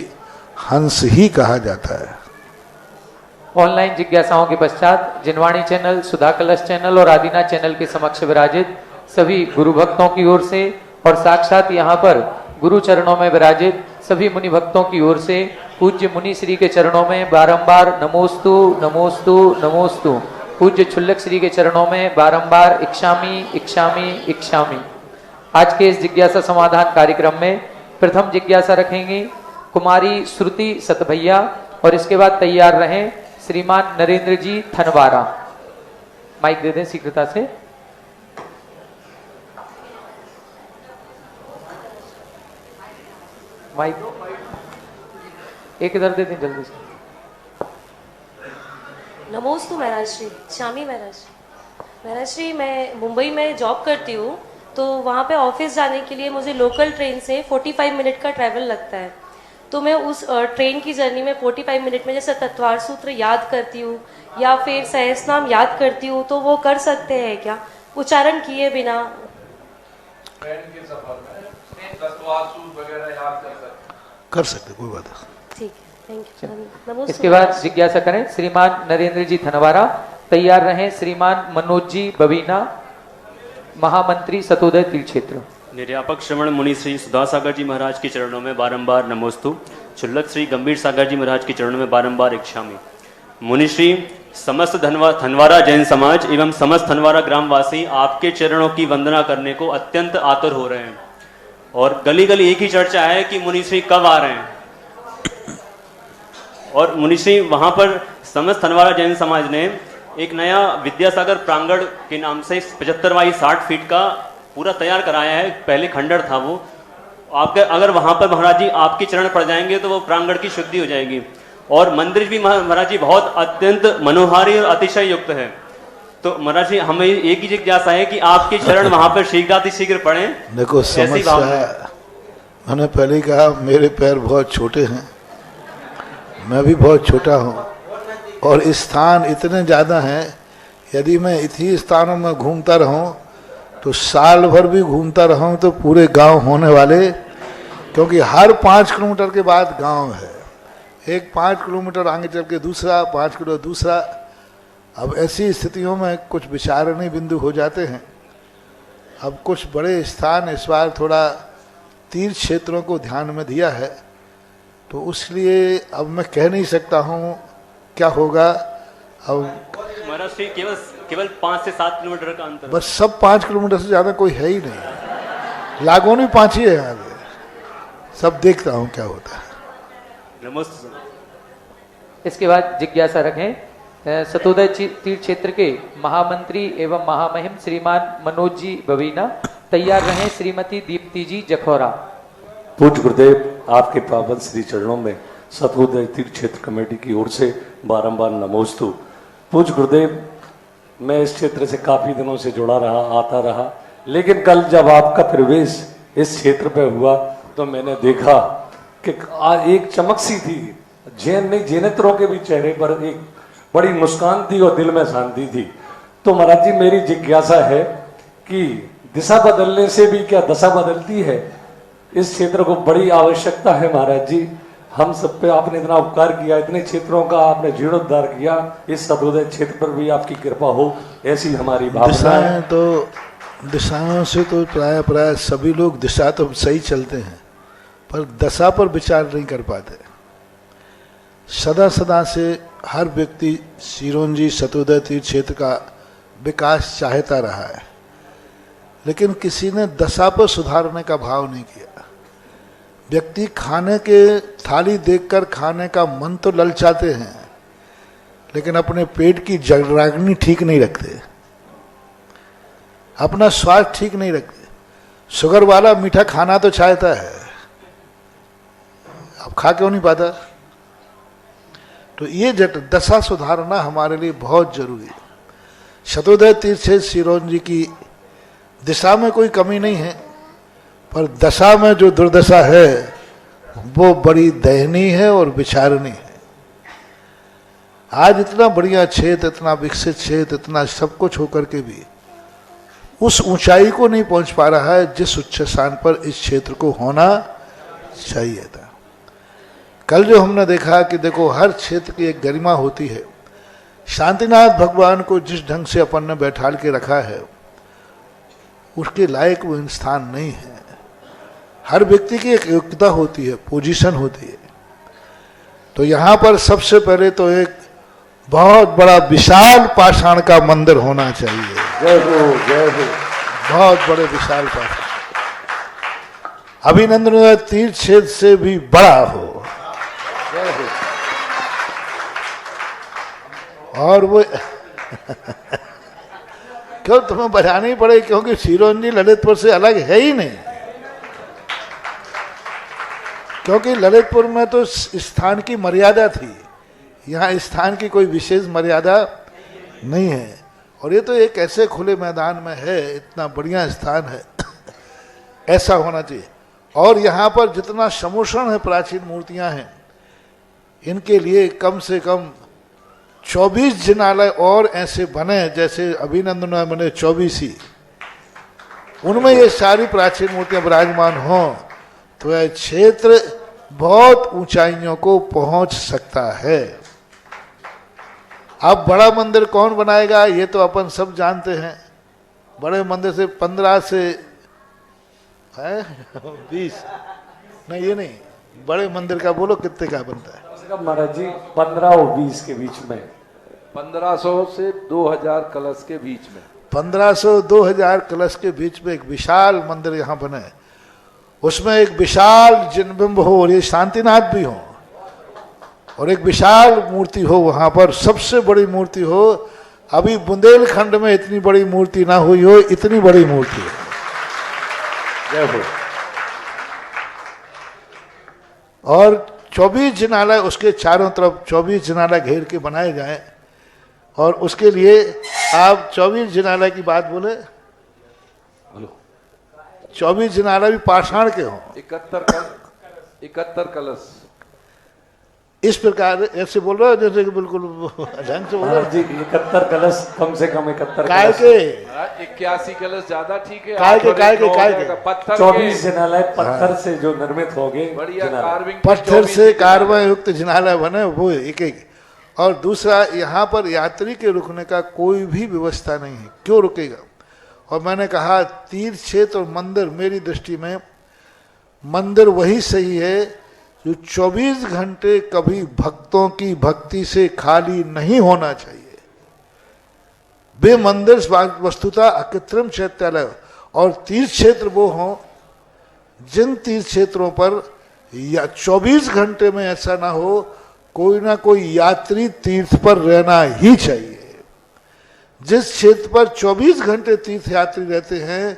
हंस ही कहा जाता है। ऑनलाइन जिज्ञासाओं के पश्चात जिनवाणी चैनल, सुधा कलश चैनल और आदिनाथ चैनल के समक्ष विराजित सभी गुरु भक्तों की ओर से और साक्षात यहाँ पर गुरु चरणों में विराजित सभी मुनि भक्तों की ओर से पूज्य मुनि श्री के चरणों में बारंबार नमोस्तु नमोस्तु नमोस्तु, पूज्य छुल्लक श्री के चरणों में बारंबार इक्षामी इक्षामी इक्षामी। आज के इस जिज्ञासा समाधान कार्यक्रम में प्रथम जिज्ञासा रखेंगे कुमारी श्रुति सतभैया और इसके बाद तैयार रहें श्रीमान नरेंद्र जी थनवारा। माइक दे दें शीघ्रता से। माइक एक इधर दे दें जल्दी से। नमोस्तु महाराज श्री, श्यामी महाराज। महाराज श्री, मैं मुंबई में जॉब करती हूँ, तो वहाँ पे ऑफिस जाने के लिए मुझे लोकल ट्रेन से 45 मिनट का ट्रैवल लगता है। तो मैं उस ट्रेन की जर्नी में 45 मिनट में जैसे तत्वार सूत्र याद करती हूँ या फिर सहस्रनाम याद करती हूँ, तो वो कर सकते हैं क्या उच्चारण किए बिना? ट्रेन के सफर में तत्वार सूत्र वगैरह याद कर सकते, कोई बात नहीं। ठीक है, थैंक यू। इसके बाद जिज्ञासा करें श्रीमान नरेंद्र जी थनवारा। तैयार रहें श्रीमान मनोज जी बबीना, महामंत्री सतोदय तीर्थ क्षेत्र। निर्यापक श्रवण मुनि श्री सुधा सागर जी महाराज के चरणों में बारंबार नमोस्तु, छुल्लक श्री गंभीर सागर जी महाराज के चरणों में बारंबार इक्षामी। मुनि श्री, समस्त थनवारा जैन समाज एवं समस्त थनवारा ग्रामवासी आपके चरणों की वंदना करने को अत्यंत आतुर हो रहे हैं और गली गली एक ही चर्चा है कि मुनि श्री कब आ रहे हैं। और मुनि श्री, वहां पर समस्त थनवारा जैन समाज ने एक नया विद्यासागर प्रांगण के नाम से 75 बाई 60 फीट का पूरा तैयार कराया है। पहले खंडर था वो, आपके अगर वहां पर महाराज जी आपके चरण पड़ जाएंगे तो वो प्रांगण की शुद्धि हो जाएगी। और मंदिर भी महाराज जी बहुत अत्यंत मनोहारी और अतिशय युक्त है। तो महाराज जी, हमें एक ही जिज्ञासा है कि आपके चरण वहां पर शीघ्रातिशीघ्र पड़े। देखो समस्या, मैंने पहले कहा मेरे पैर बहुत छोटे हैं, मैं भी बहुत छोटा हूँ और स्थान इतने ज़्यादा हैं, यदि मैं इतनी स्थानों में घूमता रहूं तो साल भर भी घूमता रहूं तो पूरे गांव होने वाले, क्योंकि हर 5 किलोमीटर के बाद गांव है। एक 5 किलोमीटर आगे चल के दूसरा, 5 किलो दूसरा। अब ऐसी स्थितियों में कुछ विचारणीय बिंदु हो जाते हैं। अब कुछ बड़े स्थान इस बार थोड़ा तीर्थ क्षेत्रों को ध्यान में दिया है, तो उसलिए अब मैं कह नहीं सकता हूँ क्या होगा। अब महाराज श्री केवल 5 से 7 किलोमीटर का अंतर, बस सब 5 किलोमीटर से ज़्यादा कोई है ही नहीं। लागोनी 5 ही है आगे, सब देखता हूँ क्या होता है। नमस्ते। इसके बाद जिज्ञासा रखें सतोदय तीर्थ क्षेत्र के महामंत्री एवं महामहिम श्रीमान मनोज जी बबीना। तैयार रहें श्रीमती दीप्ति जी जखौरा। पूज्य गुरुदेव, आपके पावन श्री चरणों में सतोदय तीर्थ क्षेत्र कमेटी की ओर से बारंबार नमोस्तु। पूज्य गुरुदेव, मैं इस क्षेत्र से काफी दिनों से जुड़ा रहा, आता रहा, लेकिन कल जब आपका प्रवेश इस क्षेत्र पे हुआ तो मैंने देखा कि एक चमक सी थी। जैनेत्रों के भी चेहरे पर एक बड़ी मुस्कान थी और दिल में शांति थी। तो महाराज जी, मेरी जिज्ञासा है कि दिशा बदलने से भी क्या दशा बदलती है? इस क्षेत्र को बड़ी आवश्यकता है महाराज जी। हम सब पे आपने इतना उपकार किया, इतने क्षेत्रों का आपने जीर्णोद्धार किया, इस सतोदय क्षेत्र पर भी आपकी कृपा हो, ऐसी हमारी भावना है। तो दिशाओं से तो प्राय सभी लोग दिशा तो सही चलते हैं, पर दशा पर विचार नहीं कर पाते। सदा से हर व्यक्ति सिरोंजी सतोदय तीर्थ क्षेत्र का विकास चाहता रहा है, लेकिन किसी ने दशा पर सुधारने का भाव नहीं किया। व्यक्ति खाने के थाली देखकर खाने का मन तो ललचाते हैं, लेकिन अपने पेट की जगराग्नि ठीक नहीं रखते, अपना स्वाद ठीक नहीं रखते। शुगर वाला मीठा खाना तो चाहता है, अब खा क्यों नहीं पाता? तो ये दशा सुधारना हमारे लिए बहुत जरूरी है। शतोदय तीर्थ क्षेत्र सिरोंजी की दिशा में कोई कमी नहीं है, पर दशा में जो दुर्दशा है वो बड़ी दयनीय है और विचारणीय है। आज इतना बढ़िया क्षेत्र, इतना विकसित क्षेत्र, इतना सब कुछ होकर के भी उस ऊंचाई को नहीं पहुंच पा रहा है जिस उच्च स्थान पर इस क्षेत्र को होना चाहिए था। कल जो हमने देखा कि देखो हर क्षेत्र की एक गरिमा होती है। शांतिनाथ भगवान को जिस ढंग से अपन ने बैठाल के रखा है उसके लायक वो स्थान नहीं है। हर व्यक्ति की एक योग्यता होती है, पोजीशन होती है। तो यहाँ पर सबसे पहले तो एक बहुत बड़ा विशाल पाषाण का मंदिर होना चाहिए। जय हो, जय हो। बहुत बड़े विशाल पाषाण, अभिनंदन तीर्थ क्षेत्र से भी बड़ा हो। जय हो। और वो क्यों तुम्हें बजानी पड़े, क्योंकि सिरोंजी ललितपुर से अलग है ही नहीं। क्योंकि ललितपुर में तो स्थान की मर्यादा थी, यहाँ स्थान की कोई विशेष मर्यादा नहीं है। और ये तो एक ऐसे खुले मैदान में है, इतना बढ़िया स्थान है, ऐसा होना चाहिए। और यहाँ पर जितना समोषण है, प्राचीन मूर्तियां हैं, इनके लिए कम से कम 24 जिनालय और ऐसे बने जैसे अभिनंदन में बने 24 ही, उनमें ये सारी प्राचीन मूर्तियां विराजमान हों तो यह क्षेत्र बहुत ऊंचाइयों को पहुंच सकता है। अब बड़ा मंदिर कौन बनाएगा ये तो अपन सब जानते हैं। बड़े मंदिर से 15 से 20 नहीं, ये नहीं, बड़े मंदिर का बोलो कितने का बनता है? महाराज जी 15 और 20 के बीच में, 1500 से 2000 कलश के बीच में, 1500-2000 कलश के बीच में एक विशाल मंदिर यहाँ बने। उसमें एक विशाल जिनबिंब हो और ये शांतिनाथ भी हो, और एक विशाल मूर्ति हो वहां पर, सबसे बड़ी मूर्ति हो। अभी बुंदेलखंड में इतनी बड़ी मूर्ति ना हुई हो, इतनी बड़ी मूर्ति है। जय हो। और 24 जिनालय उसके चारों तरफ 24 जिनालय घेर के बनाए जाएं। और उसके लिए आप 24 जिनालय की बात बोले, 24 जिनालय भी पाषाण के हों। 71 कलश इस प्रकार ऐसे बोल रहे हो जैसे कि बिल्कुल ढंग से बोल रहे हो जी। 71 कलश, कम से कम 71 काय कलश। के 81 कलश ज्यादा ठीक है। काय के पत्थर 24 जिनालय पत्थर से जो निर्मित हो गए, बढ़िया कार्विंग, पत्थर से कार्बन युक्त जिनालय बने वो एक एक। और दूसरा, यहाँ पर यात्री के रुकने का कोई भी व्यवस्था नहीं है। क्यों रुकेगा? और मैंने कहा तीर्थ क्षेत्र और मंदिर, मेरी दृष्टि में मंदिर वही सही है जो 24 घंटे कभी भक्तों की भक्ति से खाली नहीं होना चाहिए। वे मंदिर वस्तुतः अकृत्रिम चैत्यालय और तीर्थ क्षेत्र वो हों जिन तीर्थ क्षेत्रों पर या 24 घंटे में ऐसा ना हो, कोई ना कोई यात्री तीर्थ पर रहना ही चाहिए। जिस क्षेत्र पर 24 घंटे तीर्थ यात्री रहते हैं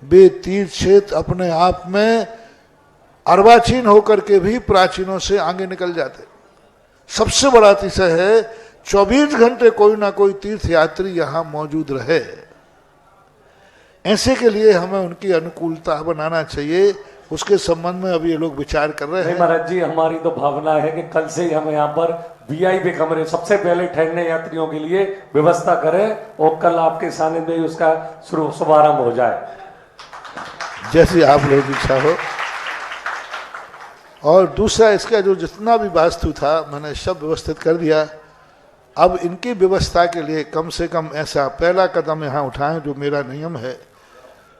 वे तीर्थ क्षेत्र अपने आप में अर्वाचीन होकर के भी प्राचीनों से आगे निकल जाते। सबसे बड़ा अतिशय है 24 घंटे कोई ना कोई तीर्थ यात्री यहाँ मौजूद रहे। ऐसे के लिए हमें उनकी अनुकूलता बनाना चाहिए। उसके संबंध में अभी ये लोग विचार कर रहे हैं। महाराज जी, हमारी तो भावना है कि कल से ही हम यहाँ पर वीआईपी कमरे सबसे पहले ठहरने यात्रियों के लिए व्यवस्था करें और कल आपके सानिध्य में उसका शुभारंभ हो जाए, जैसे आप लोग इच्छा हो। और दूसरा, इसका जो जितना भी वास्तु था मैंने सब व्यवस्थित कर दिया। अब इनकी व्यवस्था के लिए कम से कम ऐसा पहला कदम यहाँ उठाएं, जो मेरा नियम है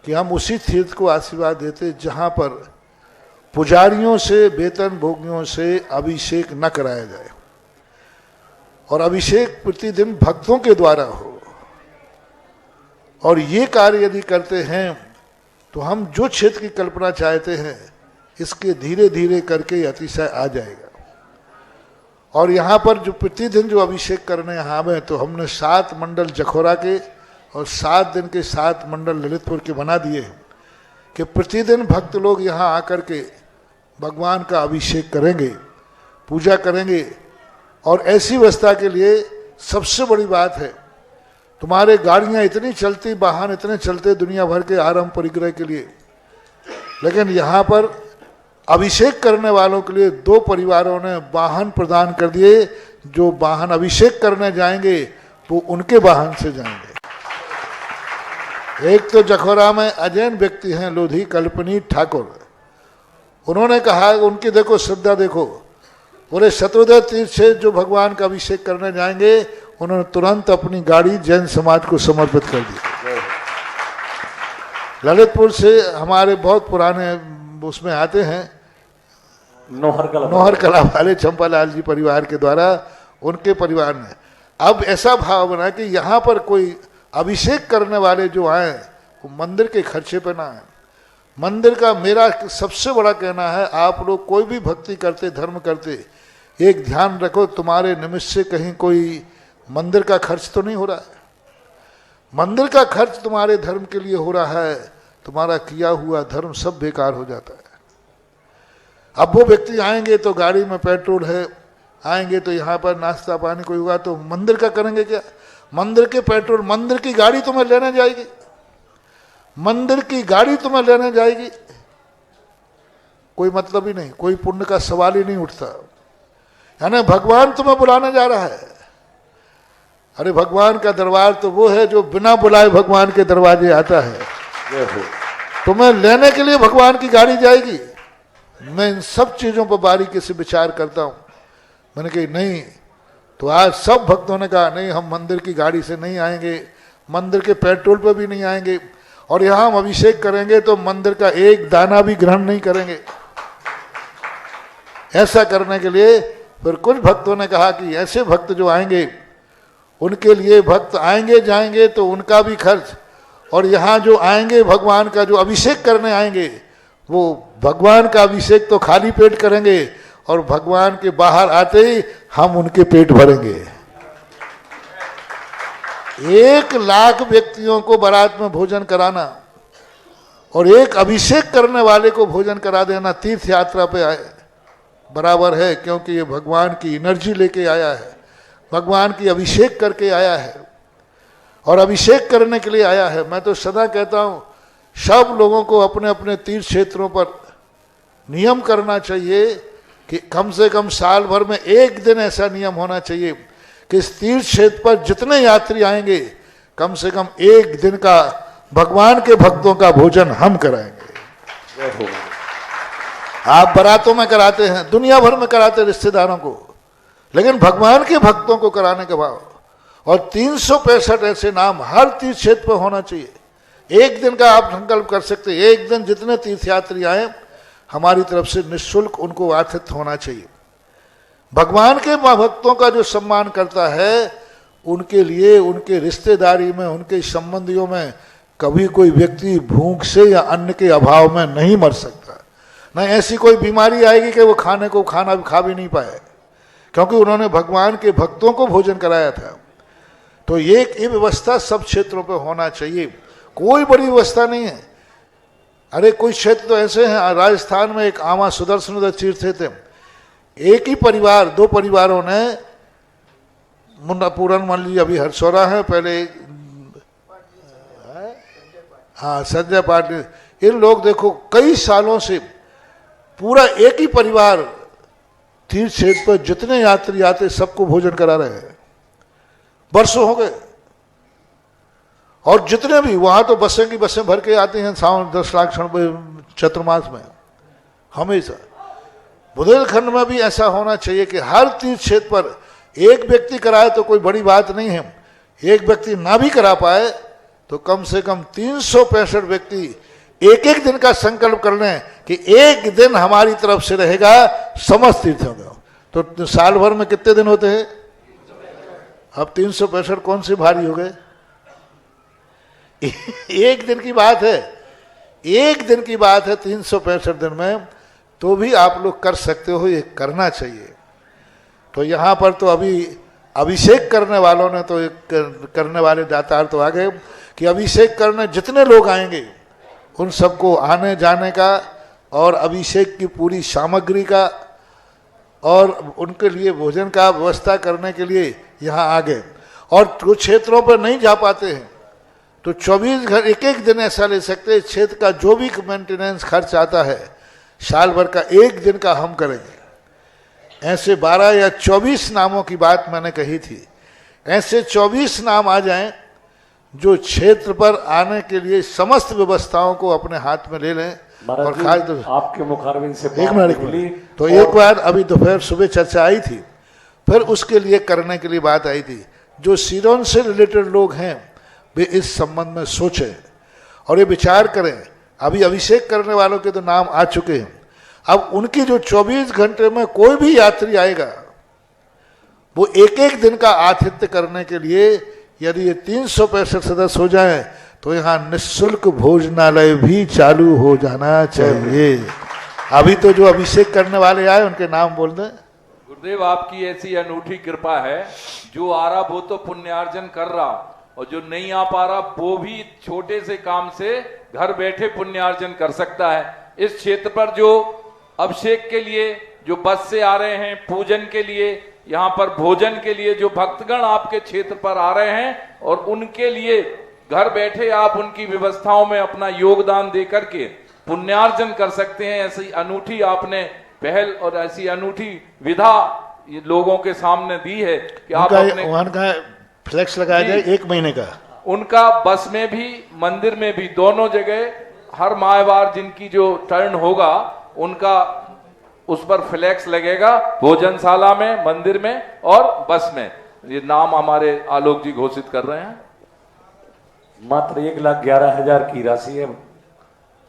कि हम उसी तीर्थ को आशीर्वाद देते जहाँ पर पुजारियों से, वेतन भोगियों से अभिषेक न कराया जाए और अभिषेक प्रतिदिन भक्तों के द्वारा हो। और ये कार्य यदि करते हैं तो हम जो क्षेत्र की कल्पना चाहते हैं इसके धीरे धीरे करके अतिशय आ जाएगा। और यहाँ पर जो प्रतिदिन जो अभिषेक करने यहाँ आवे, तो हमने 7 मंडल जखोरा के और 7 दिन के 7 मंडल ललितपुर के बना दिए कि प्रतिदिन भक्त लोग यहाँ आकर के भगवान का अभिषेक करेंगे, पूजा करेंगे। और ऐसी व्यवस्था के लिए सबसे बड़ी बात है, तुम्हारे गाड़ियां इतनी चलती, वाहन इतने चलते दुनिया भर के आराम परिग्रह के लिए, लेकिन यहाँ पर अभिषेक करने वालों के लिए 2 परिवारों ने वाहन प्रदान कर दिए। जो वाहन अभिषेक करने जाएंगे वो उनके वाहन से जाएंगे। एक तो जखौरा में अजैन व्यक्ति हैं लोधी कल्पनी ठाकुर, उन्होंने कहा, उनकी देखो श्रद्धा देखो, बोले शत्रुदय तीर्थ से जो भगवान का अभिषेक करने जाएंगे उन्होंने तुरंत अपनी गाड़ी जैन समाज को समर्पित कर दी। ललितपुर से हमारे बहुत पुराने उसमें आते हैं नौहर कला वाले चंपालाल जी परिवार के द्वारा, उनके परिवार ने अब ऐसा भाव बना कि यहाँ पर कोई अभिषेक करने वाले जो आए वो मंदिर के खर्चे पे ना आए। मंदिर का मेरा सबसे बड़ा कहना है, आप लोग कोई भी भक्ति करते, धर्म करते, एक ध्यान रखो, तुम्हारे निमित्त से कहीं कोई मंदिर का खर्च तो नहीं हो रहा है। मंदिर का खर्च तुम्हारे धर्म के लिए हो रहा है, तुम्हारा किया हुआ धर्म सब बेकार हो जाता है। अब वो व्यक्ति आएंगे तो गाड़ी में पेट्रोल है, आएंगे तो यहाँ पर नाश्ता पानी कोई हुआ तो मंदिर का करेंगे क्या? मंदिर के पेट्रोल, मंदिर की गाड़ी तुम्हें लेने जाएगी, मंदिर की गाड़ी तुम्हें लेने जाएगी, कोई मतलब ही नहीं, कोई पुण्य का सवाल ही नहीं उठता। यानी भगवान तुम्हें बुलाने जा रहा है। अरे भगवान का दरबार तो वो है जो बिना बुलाए भगवान के दरवाजे आता है। तुम्हें लेने के लिए भगवान की गाड़ी जाएगी। मैं इन सब चीजों पर बारीकी से विचार करता हूं। मैंने कही नहीं, तो आज सब भक्तों ने कहा नहीं, हम मंदिर की गाड़ी से नहीं आएंगे, मंदिर के पेट्रोल पर भी नहीं आएंगे, और यहां हम अभिषेक करेंगे तो मंदिर का एक दाना भी ग्रहण नहीं करेंगे। ऐसा करने के लिए फिर कुछ भक्तों ने कहा कि ऐसे भक्त जो आएंगे उनके लिए, भक्त आएंगे जाएंगे तो उनका भी खर्च, और यहाँ जो आएंगे भगवान का जो अभिषेक करने आएंगे वो भगवान का अभिषेक तो खाली पेट करेंगे और भगवान के बाहर आते ही हम उनके पेट भरेंगे। 1 लाख व्यक्तियों को बारात में भोजन कराना और एक अभिषेक करने वाले को भोजन करा देना तीर्थ यात्रा पे आए बराबर है, क्योंकि ये भगवान की एनर्जी लेके आया है, भगवान की अभिषेक करके आया है और अभिषेक करने के लिए आया है। मैं तो सदा कहता हूं सब लोगों को अपने अपने तीर्थ क्षेत्रों पर नियम करना चाहिए कि कम से कम साल भर में एक दिन ऐसा नियम होना चाहिए कि इस तीर्थ क्षेत्र पर जितने यात्री आएंगे कम से कम एक दिन का भगवान के भक्तों का भोजन हम कराएंगे। आप बारातों में कराते हैं, दुनिया भर में कराते रिश्तेदारों को, लेकिन भगवान के भक्तों को कराने के बाद, और 365 ऐसे नाम हर तीर्थ क्षेत्र पर होना चाहिए। एक दिन का आप संकल्प कर सकते, एक दिन जितने तीर्थयात्री आए हमारी तरफ से निःशुल्क उनको आतिथ्य होना चाहिए। भगवान के भक्तों का जो सम्मान करता है उनके लिए, उनके रिश्तेदारी में, उनके संबंधियों में कभी कोई व्यक्ति भूख से या अन्न के अभाव में नहीं मर सकता। न ऐसी कोई बीमारी आएगी कि वो खाना खा भी नहीं पाए, क्योंकि उन्होंने भगवान के भक्तों को भोजन कराया था। तो ये व्यवस्था सब क्षेत्रों पर होना चाहिए, कोई बड़ी व्यवस्था नहीं है। अरे कुछ क्षेत्र तो ऐसे हैं, राजस्थान में एक आमा सुदर्शन तीर्थ थे, एक ही परिवार, 2 परिवारों ने, मुन्ना पूरन मान लीजिए, अभी हरसौरा है, पहले हाँ संजय पाटिल, इन लोग देखो कई सालों से पूरा एक ही परिवार तीर्थ क्षेत्र पर जितने यात्री आते सबको भोजन करा रहे हैं, वर्षों हो गए। और जितने भी वहां तो बसें की बसें भर के आती हैं सावन 10 लाख चतुर्मास में हमेशा। बुंदेलखंड में भी ऐसा होना चाहिए कि हर तीर्थ क्षेत्र पर एक व्यक्ति कराए तो कोई बड़ी बात नहीं है, एक व्यक्ति ना भी करा पाए तो कम से कम 365 व्यक्ति एक दिन का संकल्प कर लें कि एक दिन हमारी तरफ से रहेगा समस्त तीर्थों में। तो साल भर में कितने दिन होते हैं? अब 365 कौन से भारी हो गए? एक दिन की बात है, एक दिन की बात है 365 दिन में, तो भी आप लोग कर सकते हो, ये करना चाहिए। तो यहाँ पर तो अभी अभिषेक करने वालों ने तो एक करने वाले दातार तो आ गए कि अभिषेक करने जितने लोग आएंगे उन सबको आने जाने का और अभिषेक की पूरी सामग्री का और उनके लिए भोजन का व्यवस्था करने के लिए यहाँ आ गए। और कुछ क्षेत्रों पर नहीं जा पाते हैं तो 24 घर एक एक दिन ऐसा ले सकते हैं, क्षेत्र का जो भी मेंटेनेंस खर्च आता है साल भर का एक दिन का हम करेंगे। ऐसे 12 या 24 नामों की बात मैंने कही थी, ऐसे 24 नाम आ जाएं जो क्षेत्र पर आने के लिए समस्त व्यवस्थाओं को अपने हाथ में ले लें। और खास आपके मुखारबिन से एक मिनट तो एक बार अभी दोपहर सुबह चर्चा आई थी, फिर उसके लिए करने के लिए बात आई थी। जो सिरोन से रिलेटेड लोग हैं वे इस संबंध में सोचें और ये विचार करें। अभी अभिषेक करने वालों के तो नाम आ चुके हैं, अब उनकी जो 24 घंटे में कोई भी यात्री आएगा वो एक एक दिन का आतिथ्य करने के लिए यदि ये 365 सदस्य हो जाएं तो यहाँ निःशुल्क भोजनालय भी चालू हो जाना चाहिए। अभी तो जो अभिषेक करने वाले आए उनके नाम बोल दें। गुरुदेव आपकी ऐसी अनूठी कृपा है, जो आ रहा वो तो पुण्यार्जन कर रहा और जो नहीं आ पा रहा वो भी छोटे से काम से घर बैठे पुण्यार्जन कर सकता है। इस क्षेत्र पर जो अभिषेक के लिए जो बस से आ रहे हैं, पूजन के लिए, यहाँ पर भोजन के लिए जो भक्तगण आपके क्षेत्र पर आ रहे हैं और उनके लिए घर बैठे आप उनकी व्यवस्थाओं में अपना योगदान दे करके पुण्यार्जन कर सकते हैं। ऐसी अनूठी आपने पहल और ऐसी अनूठी विधा ये लोगों के सामने दी है कि आप अपने उनका फ्लैक्स लगाया जाए 1 महीने का। उनका बस में भी मंदिर में भी दोनों जगह हर माहवार जिनकी जो टर्न होगा उनका उस पर फ्लैक्स लगेगा, भोजनशाला में, मंदिर में और बस में। ये नाम हमारे आलोक जी घोषित कर रहे हैं। मात्र 1,11,000 की राशि है।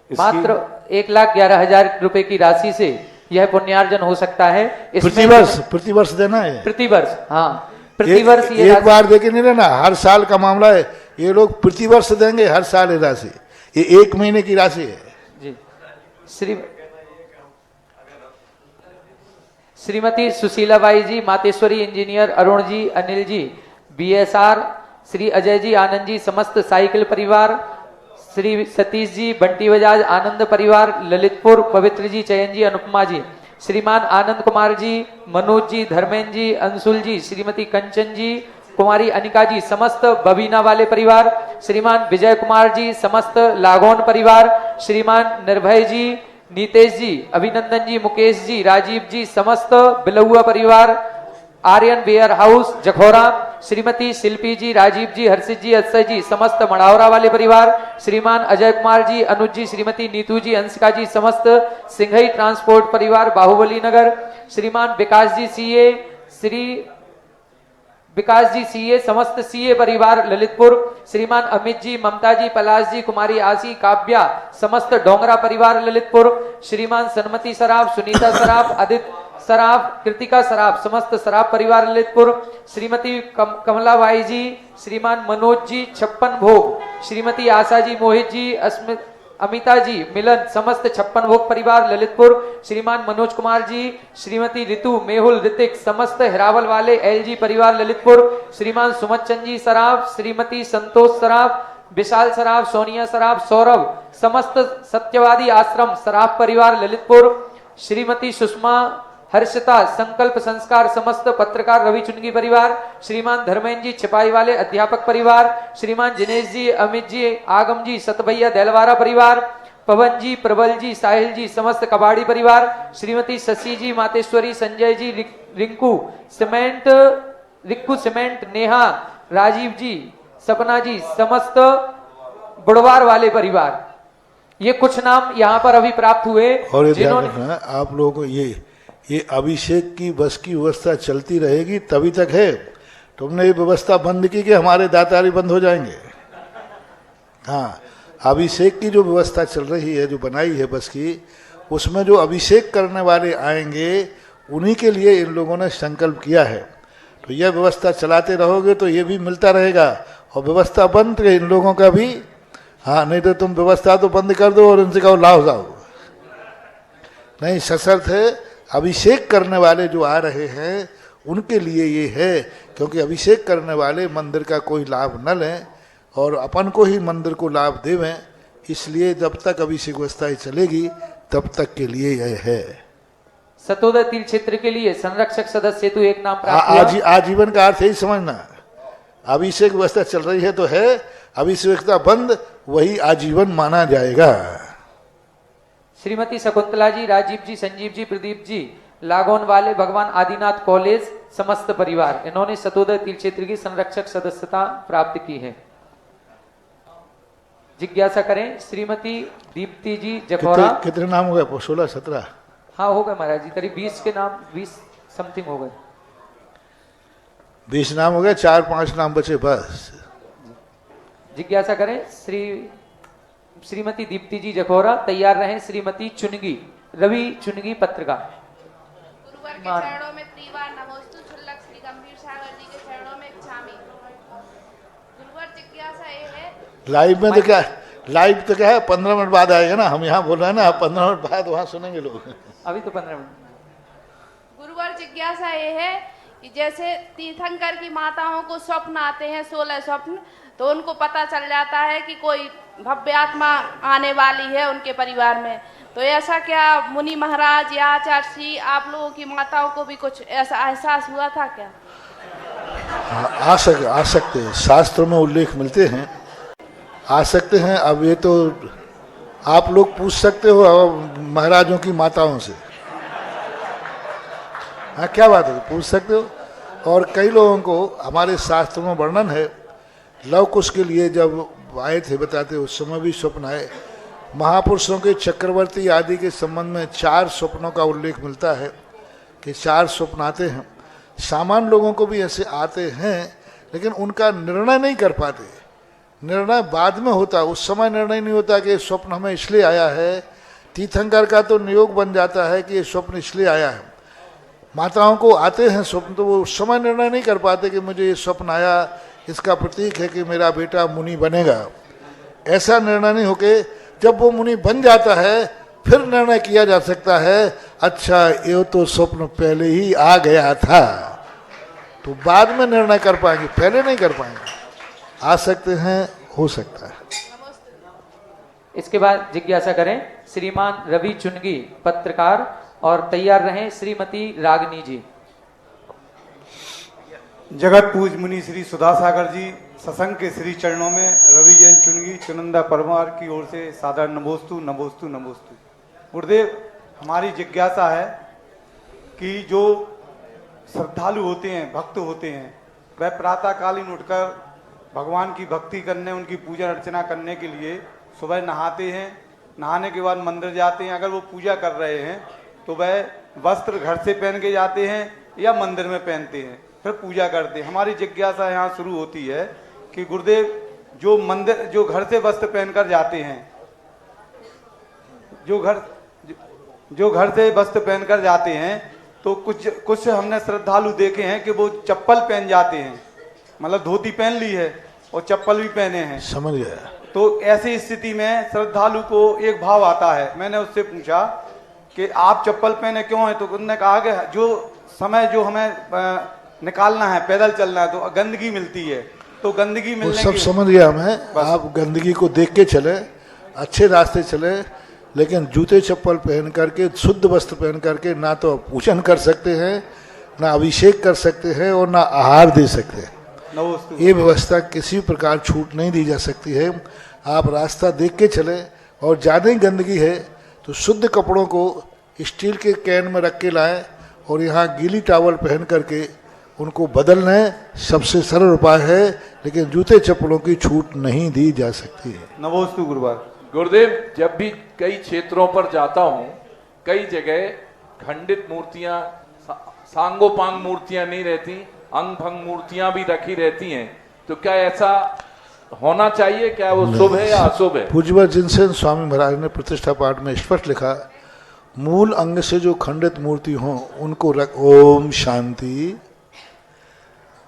मात्र 1,11,000 रुपए की राशि से यह पुण्यार्जन हो सकता है। प्रतिवर्ष देना है, प्रतिवर्ष, हाँ प्रतिवर्ष। ये एक बार देके नहीं लेना, हर साल का मामला है। ये लोग प्रतिवर्ष देंगे, हर साल ये राशि, ये 1 महीने की राशि है जी। श्रीमती सुशीलाबाई जी, मातेश्वरी इंजीनियर, अरुण जी, अनिल जी, BSR, श्री अजय जी, आनंद जी, समस्त साइकिल परिवार, श्री सतीश जी, बंटी बजाज, आनंद परिवार, ललितपुर, पवित्र जी, चयन जी, अनुपमा जी, श्रीमान आनंद कुमार जी, मनोज जी, धर्मेंद्र जी, अंशुल जी, श्रीमती कंचन जी, कुमारी अनिका जी, समस्त बबीना वाले परिवार, श्रीमान विजय कुमार जी, समस्त लागोन परिवार, श्रीमान निर्भय जी, नीतेश जी, अभिनंदन जी, मुकेश जी, राजीव जी, समस्त बिलहुआ परिवार, आर्यन वेयर हाउस जखौरा, श्रीमती शिल्पी जी, राजीव जी, हर्षित जी, अक्षय जी, समस्त मड़ावरा वाले परिवार, श्रीमान अजय कुमार जी, अनुज जी, श्रीमती नीतू जी, अंशिका जी, समस्त सिंघई ट्रांसपोर्ट परिवार बाहुबली नगर, श्रीमान विकास जी CA, श्री विकास जी CA, समस्त CA परिवार ललितपुर, श्रीमान अमित जी, ममता जी, पलाश जी, कुमारी आशी, काव्या, समस्त डोंगरा परिवार ललितपुर, श्रीमान सन्मति सराफ, सुनीता सराफ, आदित्य सराफ, कृतिका सराफ, समस्त सराफ परिवार ललितपुर, श्रीमती कमलाबाई जी, श्रीमान मनोज जी, 56 भोग, श्रीमती आशा जी, मोहित जी, अमिता जी, मिलन, समस्त 56 भोग परिवार ललितपुर, श्रीमान मनोज कुमार जी, श्रीमती ऋतु, मेहुल, ऋतिक, समस्त हिरावल वाले LG परिवार ललितपुर, श्रीमान सुमत चंद जी सराफ, श्रीमती संतोष सराफ, विशाल सराफ, सोनिया सराफ, सौरभ, समस्त सत्यवादी आश्रम सराफ परिवार ललितपुर, श्रीमती सुषमा, हर्षिता, संकल्प संस्कार, समस्त पत्रकार रवि चुनगी परिवार, श्रीमान धर्मेंद्र जी, छिपाई वाले अध्यापक परिवार, श्रीमान जिनेश जी, अमित जी, आगम जी, सतभैया देलवारा परिवार, पवन जी, प्रबल जी, साहिल जी, समस्त कबाड़ी परिवार, श्रीमती शशि जी, मातेश्वरी, संजय जी, रिंकू सीमेंट, नेहा, राजीव जी, सपना जी, समस्त बुढ़वार वाले परिवार। ये कुछ नाम यहाँ पर अभी प्राप्त हुए। और ये ध्यान रखना आप लोगों को, ये अभिषेक की बस की व्यवस्था चलती रहेगी तभी तक है। तुमने ये व्यवस्था बंद की कि हमारे दातारी बंद हो जाएंगे। हाँ, अभिषेक की जो व्यवस्था चल रही है, जो बनाई है बस की, उसमें जो अभिषेक करने वाले आएंगे उन्हीं के लिए इन लोगों ने संकल्प किया है। तो यह व्यवस्था चलाते रहोगे तो ये भी मिलता रहेगा और व्यवस्था बंद इन लोगों का भी। हाँ, नहीं तो तुम व्यवस्था तो बंद कर दो और उनसे कहो लाओ जाओ। नहीं, सशर्त है अभिषेक करने वाले जो आ रहे हैं उनके लिए ये है, क्योंकि अभिषेक करने वाले मंदिर का कोई लाभ न लें और अपन को ही मंदिर को लाभ देवें। इसलिए जब तक अभिषेक व्यवस्था चलेगी तब तक के लिए यह है। सतोदय तीर्थ क्षेत्र के लिए संरक्षक सदस्य हेतु एक नाम प्राप्त हुआ। आजीवन का अर्थ ही समझना, अभिषेक व्यवस्था चल रही है तो है, अभिषेकता बंद वही आजीवन माना जाएगा। श्रीमती शकुंतला जी, राजीव जी, संजीव जी, प्रदीप जी, लागोन वाले भगवान आदिनाथ कॉलेज समस्त परिवार, इन्होंने सतोदय तीर्थ क्षेत्र की संरक्षक सदस्यता प्राप्त की है। जिज्ञासा करें श्रीमती दीप्ति जी जखौरा। कितने नाम हो गए? 16-17? हाँ हो गए महाराज जी, करीब 20 के नाम, 20 समथिंग हो गए। 20 नाम हो गए, 4-5 नाम बचे बस। जिज्ञासा करें श्रीमती दीप्ति जी जखौरा। तैयार रहें श्रीमती चुनगी रवि चुनगी पत्रकार। गुरुवर के चरणों में त्रिवार नमोस्तु, छुल्लक श्री गंभीर सागर जी के चरणों में छामी। गुरुवर जिज्ञासा ये है, लाइव में तो क्या, लाइव तो क्या है 15 मिनट बाद आएगा ना, हम यहाँ बोल रहे हैं ना, 15 मिनट बाद वहाँ सुनेंगे लोग। अभी तो 15 मिनट। गुरुवर जिज्ञासा ये है कि जैसे तीर्थंकर की माताओं को स्वप्न आते हैं, 16 स्वप्न, तो उनको पता चल जाता है कि कोई भव्य आत्मा आने वाली है उनके परिवार में, तो ऐसा क्या मुनि महाराज या आचार्य श्री आप लोगों की माताओं को भी कुछ ऐसा एहसास हुआ था क्या? आ सकते हैं, शास्त्रों में उल्लेख मिलते हैं, आ सकते हैं। अब ये तो आप लोग पूछ सकते हो महाराजों की माताओं से, हाँ क्या बात है, पूछ सकते हो। और कई लोगों को हमारे शास्त्रों में वर्णन है, लव कुश के लिए जब आए थे बताते उस समय भी स्वप्न आए। महापुरुषों के चक्रवर्ती आदि के संबंध में 4 स्वप्नों का उल्लेख मिलता है कि 4 स्वप्न आते हैं। सामान्य लोगों को भी ऐसे आते हैं, लेकिन उनका निर्णय नहीं कर पाते, निर्णय बाद में होता, उस समय निर्णय नहीं होता कि स्वप्न हमें इसलिए आया है। तीर्थंकर का तो नियोग बन जाता है कि ये स्वप्न इसलिए आया है। माताओं को आते हैं स्वप्न, तो वो उस समय निर्णय नहीं कर पाते कि मुझे ये स्वप्न आया, इसका प्रतीक है कि मेरा बेटा मुनि बनेगा। ऐसा निर्णय नहीं होके जब वो मुनि बन जाता है फिर निर्णय किया जा सकता है, अच्छा ये तो स्वप्न पहले ही आ गया था, तो बाद में निर्णय कर पाएंगे, पहले नहीं कर पाएंगे। आ सकते हैं, हो सकता है। इसके बाद जिज्ञासा करें श्रीमान रवि चुनगी पत्रकार, और तैयार रहें श्रीमती रागनी जी। जगत पूज मुनि श्री सुधा सागर जी सत्संग के श्री चरणों में रवि जैन चुनगी चुनिंदा परिवार की ओर से सादर नमोस्तु नमोस्तु नमोस्तु। गुरुदेव, हमारी जिज्ञासा है कि जो श्रद्धालु होते हैं, भक्त होते हैं, वह प्रातःकालीन उठकर भगवान की भक्ति करने, उनकी पूजा अर्चना करने के लिए सुबह नहाते हैं, नहाने के बाद मंदिर जाते हैं। अगर वो पूजा कर रहे हैं तो वह वस्त्र घर से पहन के जाते हैं या मंदिर में पहनते हैं, फिर पूजा करते हैं। हमारी जिज्ञासा यहाँ शुरू होती है कि गुरुदेव, जो घर से वस्त्र पहनकर जाते हैं, जो घर से वस्त्र पहनकर जाते हैं, तो कुछ हमने श्रद्धालु देखे हैं कि वो चप्पल पहन जाते हैं, मतलब धोती पहन ली है और चप्पल भी पहने हैं। समझ गया। तो ऐसी स्थिति में श्रद्धालु को एक भाव आता है। मैंने उससे पूछा कि आप चप्पल पहने क्यों है, तो उन्होंने कहा कि जो समय जो हमें निकालना है, पैदल चलना है, तो गंदगी मिलती है, तो गंदगी मिलने सब समझ गया मैं। आप गंदगी को देख के चले, अच्छे रास्ते चले, लेकिन जूते चप्पल पहन करके, शुद्ध वस्त्र पहन करके ना तो पूजन कर सकते हैं, ना अभिषेक कर सकते हैं और ना आहार दे सकते हैं। ये व्यवस्था किसी प्रकार छूट नहीं दी जा सकती है। आप रास्ता देख के चले, और ज़्यादा ही गंदगी है तो शुद्ध कपड़ों को स्टील के कैन में रख के लाएं और यहाँ गीली टावल पहन करके उनको बदलना सबसे सरल उपाय है, लेकिन जूते चप्पलों की छूट नहीं दी जा सकती है। नमोस्तु गुरुवार। गुरुदेव, जब भी कई क्षेत्रों पर जाता हूँ, कई जगह खंडित मूर्तियां, सांगोपांग मूर्तियां नहीं रहती, अंग भंग मूर्तियां भी रखी रहती हैं, तो क्या ऐसा होना चाहिए? क्या वो शुभ है या अशुभ है? पूज्यवर जिनसेन स्वामी महाराज ने प्रतिष्ठा पाठ में स्पष्ट लिखा, मूल अंग से जो खंडित मूर्ति हो उनको रख, ओम शांति,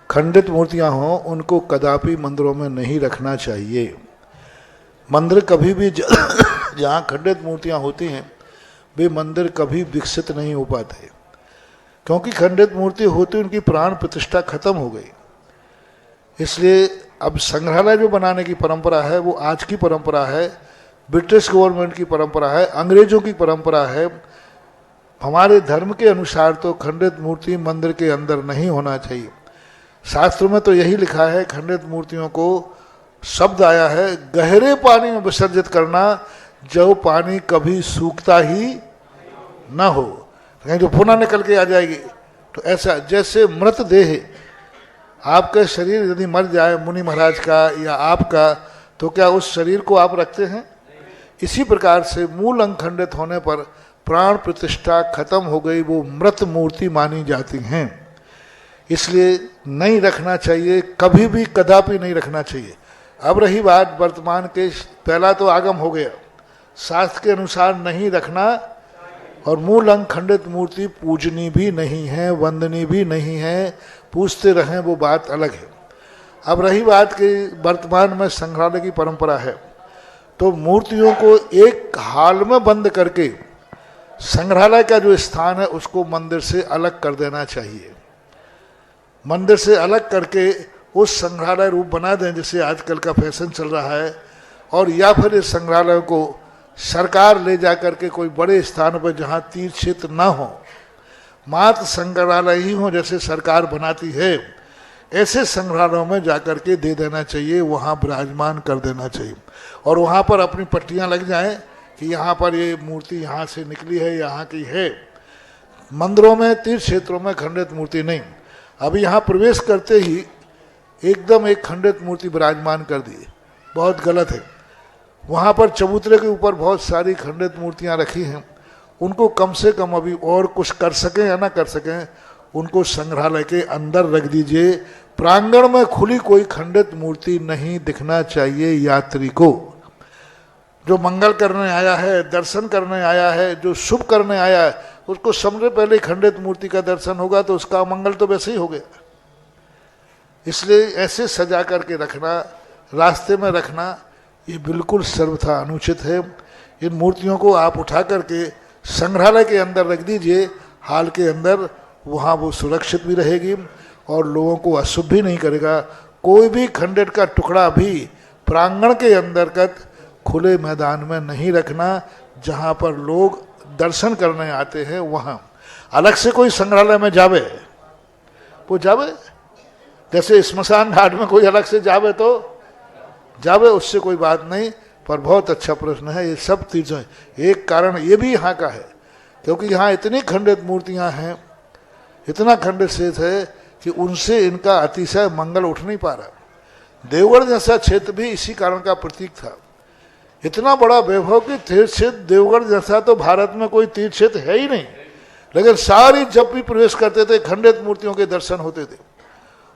खंडित मूर्तियां हों उनको कदापि मंदिरों में नहीं रखना चाहिए। मंदिर कभी भी जहाँ खंडित मूर्तियां होती हैं वे मंदिर कभी विकसित नहीं हो पाते, क्योंकि खंडित मूर्ति होती उनकी प्राण प्रतिष्ठा खत्म हो गई। इसलिए अब संग्रहालय जो बनाने की परंपरा है वो आज की परंपरा है, ब्रिटिश गवर्नमेंट की परंपरा है, अंग्रेजों की परंपरा है। हमारे धर्म के अनुसार तो खंडित मूर्ति मंदिर के अंदर नहीं होना चाहिए। शास्त्र में तो यही लिखा है, खंडित मूर्तियों को शब्द आया है गहरे पानी में विसर्जित करना, जो पानी कभी सूखता ही ना हो, कहीं जो पुनः निकल के आ जाएगी। तो ऐसा जैसे मृत देह, आपका शरीर यदि मर जाए मुनि महाराज का या आपका, तो क्या उस शरीर को आप रखते हैं? इसी प्रकार से मूल अंग खंडित होने पर प्राण प्रतिष्ठा खत्म हो गई, वो मृत मूर्ति मानी जाती हैं। इसलिए नहीं रखना चाहिए, कभी भी कदापि नहीं रखना चाहिए। अब रही बात वर्तमान के, पहला तो आगम हो गया, शास्त्र के अनुसार नहीं रखना, और मूल अंग खंडित मूर्ति पूजनी भी नहीं है, वंदनी भी नहीं है, पूजते रहें वो बात अलग है। अब रही बात कि वर्तमान में संग्रहालय की परंपरा है, तो मूर्तियों को एक हाल में बंद करके संग्रहालय का जो स्थान है उसको मंदिर से अलग कर देना चाहिए। मंदिर से अलग करके उस संग्रहालय रूप बना दें जैसे आजकल का फैशन चल रहा है, और या फिर इस संग्रहालय को सरकार ले जा करके कोई बड़े स्थान पर जहाँ तीर्थ क्षेत्र ना हो, मात्र संग्रहालय ही हो जैसे सरकार बनाती है, ऐसे संग्रहालयों में जाकर के दे देना चाहिए, वहाँ विराजमान कर देना चाहिए। और वहाँ पर अपनी पट्टियाँ लग जाएं कि यहाँ पर ये मूर्ति यहाँ से निकली है, यहाँ की है। मंदिरों में, तीर्थ क्षेत्रों में खंडित मूर्ति नहीं। अभी यहाँ प्रवेश करते ही एकदम एक खंडित मूर्ति विराजमान कर दी, बहुत गलत है। वहाँ पर चबूतरे के ऊपर बहुत सारी खंडित मूर्तियाँ रखी हैं, उनको कम से कम अभी और कुछ कर सकें या ना कर सकें, उनको संग्रहालय के अंदर रख दीजिए। प्रांगण में खुली कोई खंडित मूर्ति नहीं दिखना चाहिए यात्री को। जो मंगल करने आया है, दर्शन करने आया है, जो शुभ करने आया है, उसको सबसे पहले खंडित मूर्ति का दर्शन होगा तो उसका मंगल तो वैसे ही हो गया। इसलिए ऐसे सजा करके रखना, रास्ते में रखना, ये बिल्कुल सर्वथा अनुचित है। इन मूर्तियों को आप उठा करके संग्रहालय के अंदर रख दीजिए, हाल के अंदर, वहाँ वो सुरक्षित भी रहेगी और लोगों को अशुभ भी नहीं करेगा। कोई भी खंडित का टुकड़ा भी प्रांगण के अंतर्गत खुले मैदान में नहीं रखना, जहाँ पर लोग दर्शन करने आते हैं वहाँ। अलग से कोई संग्रहालय में जावे, वो जावे, जैसे स्मशान घाट में कोई अलग से जावे तो जावे, उससे कोई बात नहीं। पर बहुत अच्छा प्रश्न है, ये सब चीज़ें, एक कारण ये भी यहाँ का है क्योंकि यहाँ इतनी खंडित मूर्तियाँ हैं, इतना खंडित शेष है कि उनसे इनका अतिशय मंगल उठ नहीं पा रहा। देवगढ़ जैसा क्षेत्र भी इसी कारण का प्रतीक था। इतना बड़ा वैभव कि तीर्थ क्षेत्र देवगढ़ जैसा तो भारत में कोई तीर्थ क्षेत्र है ही नहीं, लेकिन सारी जब भी प्रवेश करते थे खंडित मूर्तियों के दर्शन होते थे।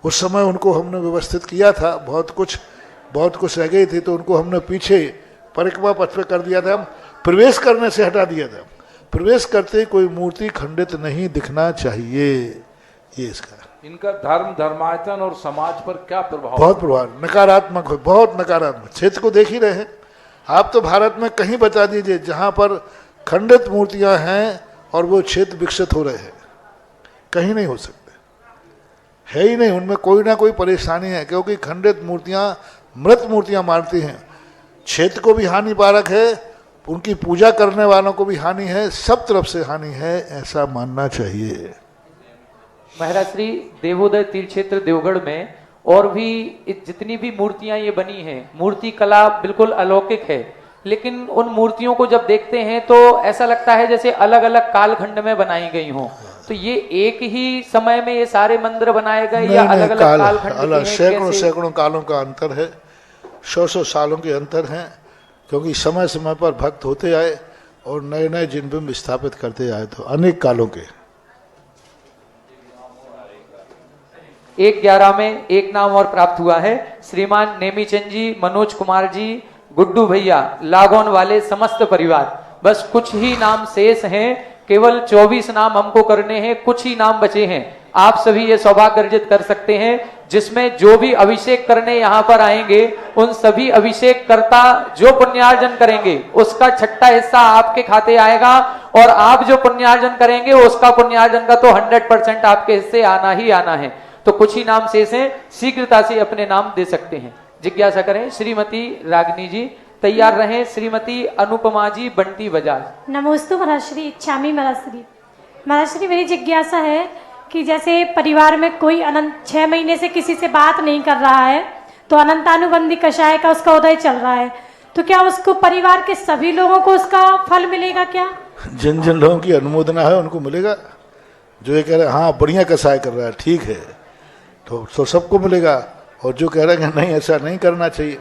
उस समय उनको हमने व्यवस्थित किया था, बहुत कुछ रह गई थी तो उनको हमने पीछे परिक्रमा पथ पे कर दिया था, प्रवेश करने से हटा दिया था। प्रवेश करते कोई मूर्ति खंडित नहीं दिखना चाहिए। ये इसका इनका धर्म, धर्मायतन और समाज पर क्या प्रभाव? बहुत प्रभाव, नकारात्मक है, बहुत नकारात्मक। क्षेत्र को देख ही रहे हैं आप, तो भारत में कहीं बता दीजिए जहाँ पर खंडित मूर्तियाँ हैं और वो क्षेत्र विकसित हो रहे हैं, कहीं नहीं हो सकते, है ही नहीं। उनमें कोई ना कोई परेशानी है क्योंकि खंडित मूर्तियाँ मृत मूर्तियाँ मारती हैं, क्षेत्र को भी हानिकारक है, उनकी पूजा करने वालों को भी हानि है, सब तरफ से हानि है, ऐसा मानना चाहिए। महाराज श्री देवोदय तीर्थ क्षेत्र देवगढ़ में और भी जितनी भी मूर्तियां ये बनी हैं, मूर्ति कला बिल्कुल अलौकिक है, लेकिन उन मूर्तियों को जब देखते हैं तो ऐसा लगता है जैसे अलग अलग कालखंड में बनाई गई हों। तो ये एक ही समय में ये सारे मंदिर बनाए गए या अलग अलग कालखंड? सैकड़ों कालों का अंतर है, 100 सालों के अंतर हैं, क्योंकि समय समय पर भक्त होते आए और नए नए जिनबिंब स्थापित करते आए, तो अनेक कालों के। 1/11 में एक नाम और प्राप्त हुआ है, श्रीमान नेमीचंद जी, मनोज कुमार जी, गुड्डू भैया, लागोन वाले समस्त परिवार। बस कुछ ही नाम शेष हैं, केवल 24 नाम हमको करने हैं, कुछ ही नाम बचे हैं। आप सभी ये सौभाग्य अर्जित कर सकते हैं जिसमें जो भी अभिषेक करने यहाँ पर आएंगे उन सभी अभिषेक कर्ता जो पुण्यार्जन करेंगे उसका 6वां हिस्सा आपके खाते आएगा, और आप जो पुण्यार्जन करेंगे उसका पुण्यार्जन का तो 100% आपके हिस्से आना ही आना है। तो कुछ ही नाम शेष हैं, शीघ्रता से अपने नाम दे सकते हैं। जिज्ञासा करें। श्रीमती रागिनी जी तैयार रहें श्रीमती अनुपमा जी बंटी बजाज। नमोस्तु महाराज श्री इच्छामी महाराज श्री। महाराज श्री मेरी जिज्ञासा है कि जैसे परिवार में कोई 6 महीने से किसी से बात नहीं कर रहा है तो अनंतानुबंधी कषाय का उसका उदय चल रहा है, तो क्या उसको परिवार के सभी लोगों को उसका फल मिलेगा क्या? जिन जिन लोगों की अनुमोदना है उनको मिलेगा। जो ये कह रहे हैं हाँ बढ़िया कसाय कर रहा है ठीक है तो सबको मिलेगा, और जो कह रहे हैं कि नहीं ऐसा नहीं करना चाहिए।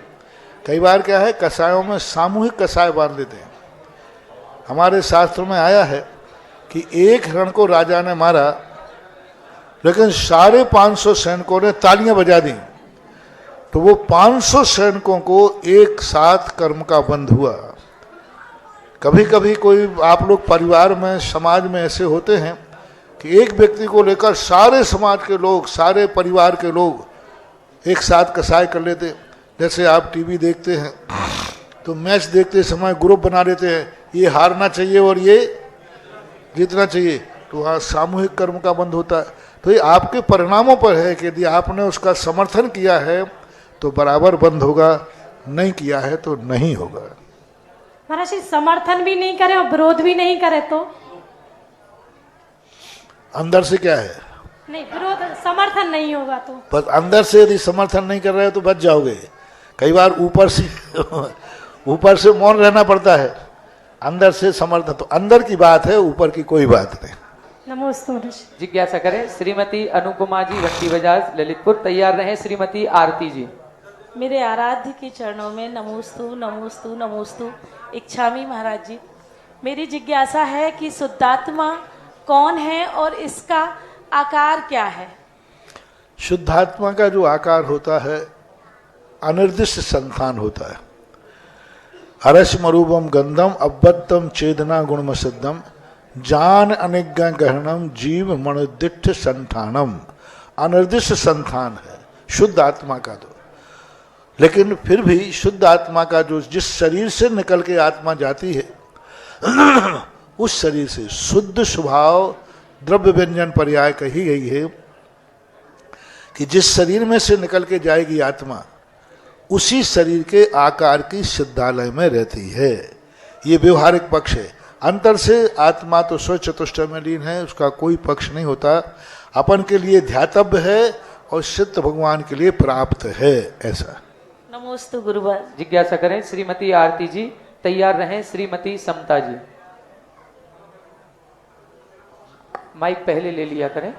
कई बार क्या है कसायों में सामूहिक कसाय बांध देते हैं। हमारे शास्त्र में आया है कि एक रण को राजा ने मारा लेकिन 550 सैनिकों ने तालियां बजा दी, तो वो 500 सैनिकों को एक साथ कर्म का बंध हुआ। कभी कभी कोई आप लोग परिवार में समाज में ऐसे होते हैं कि एक व्यक्ति को लेकर सारे समाज के लोग सारे परिवार के लोग एक साथ कसाय कर लेते। जैसे आप टीवी देखते हैं तो मैच देखते समय ग्रुप बना लेते हैं, ये हारना चाहिए और ये जीतना चाहिए, तो वहाँ सामूहिक कर्म का बंध होता है। तो ये आपके परिणामों पर है कि यदि आपने उसका समर्थन किया है तो बराबर बंद होगा, नहीं किया है तो नहीं होगा। महाराज जी समर्थन भी नहीं करे और विरोध भी नहीं करे तो अंदर से क्या है नहीं, विरोध समर्थन नहीं होगा तो बस अंदर से यदि समर्थन नहीं कर रहे हो तो बच जाओगे। कई बार ऊपर से मौन रहना पड़ता है, अंदर से समर्थन तो अंदर की बात है, ऊपर की कोई बात नहीं। नमस्ते महाराज। जिज्ञासा करें श्रीमती अनुपमा जी बंटी बजाज ललितपुर। तैयार रहें श्रीमती आरती जी। मेरे आराध्य के चरणों में नमोस्तु नमोस्तु नमोस्तु। इच्छामी महाराज जी, मेरी जिज्ञासा है कि शुद्धात्मा कौन है और इसका आकार क्या है? शुद्धात्मा का जो आकार होता है अनिर्दिष्ट संतान होता है। हरस्मरूपम गंधम अब्बत्तम चेदना गुणम सिद्धम जान अनिज्ञा गहनम जीव मणोदिष्ट संतानम। अनिर्दिष्ट संतान है शुद्ध आत्मा का तो, लेकिन फिर भी शुद्ध आत्मा का जो जिस शरीर से निकल के आत्मा जाती है उस शरीर से शुद्ध स्वभाव द्रव्य व्यंजन पर्याय कही गई है कि जिस शरीर में से निकल के जाएगी आत्मा उसी शरीर के आकार की सिद्धालय में रहती है। ये व्यवहारिक पक्ष है। अंतर से आत्मा तो स्व चतुष्टय में लीन है, उसका कोई पक्ष नहीं होता। अपन के लिए ध्यातव्य है और सिद्ध भगवान के लिए प्राप्त है। ऐसा नमोस्तु गुरुवर। जिज्ञासा करें श्रीमती आरती जी। तैयार रहें श्रीमती समता जी। माइक पहले ले लिया करें।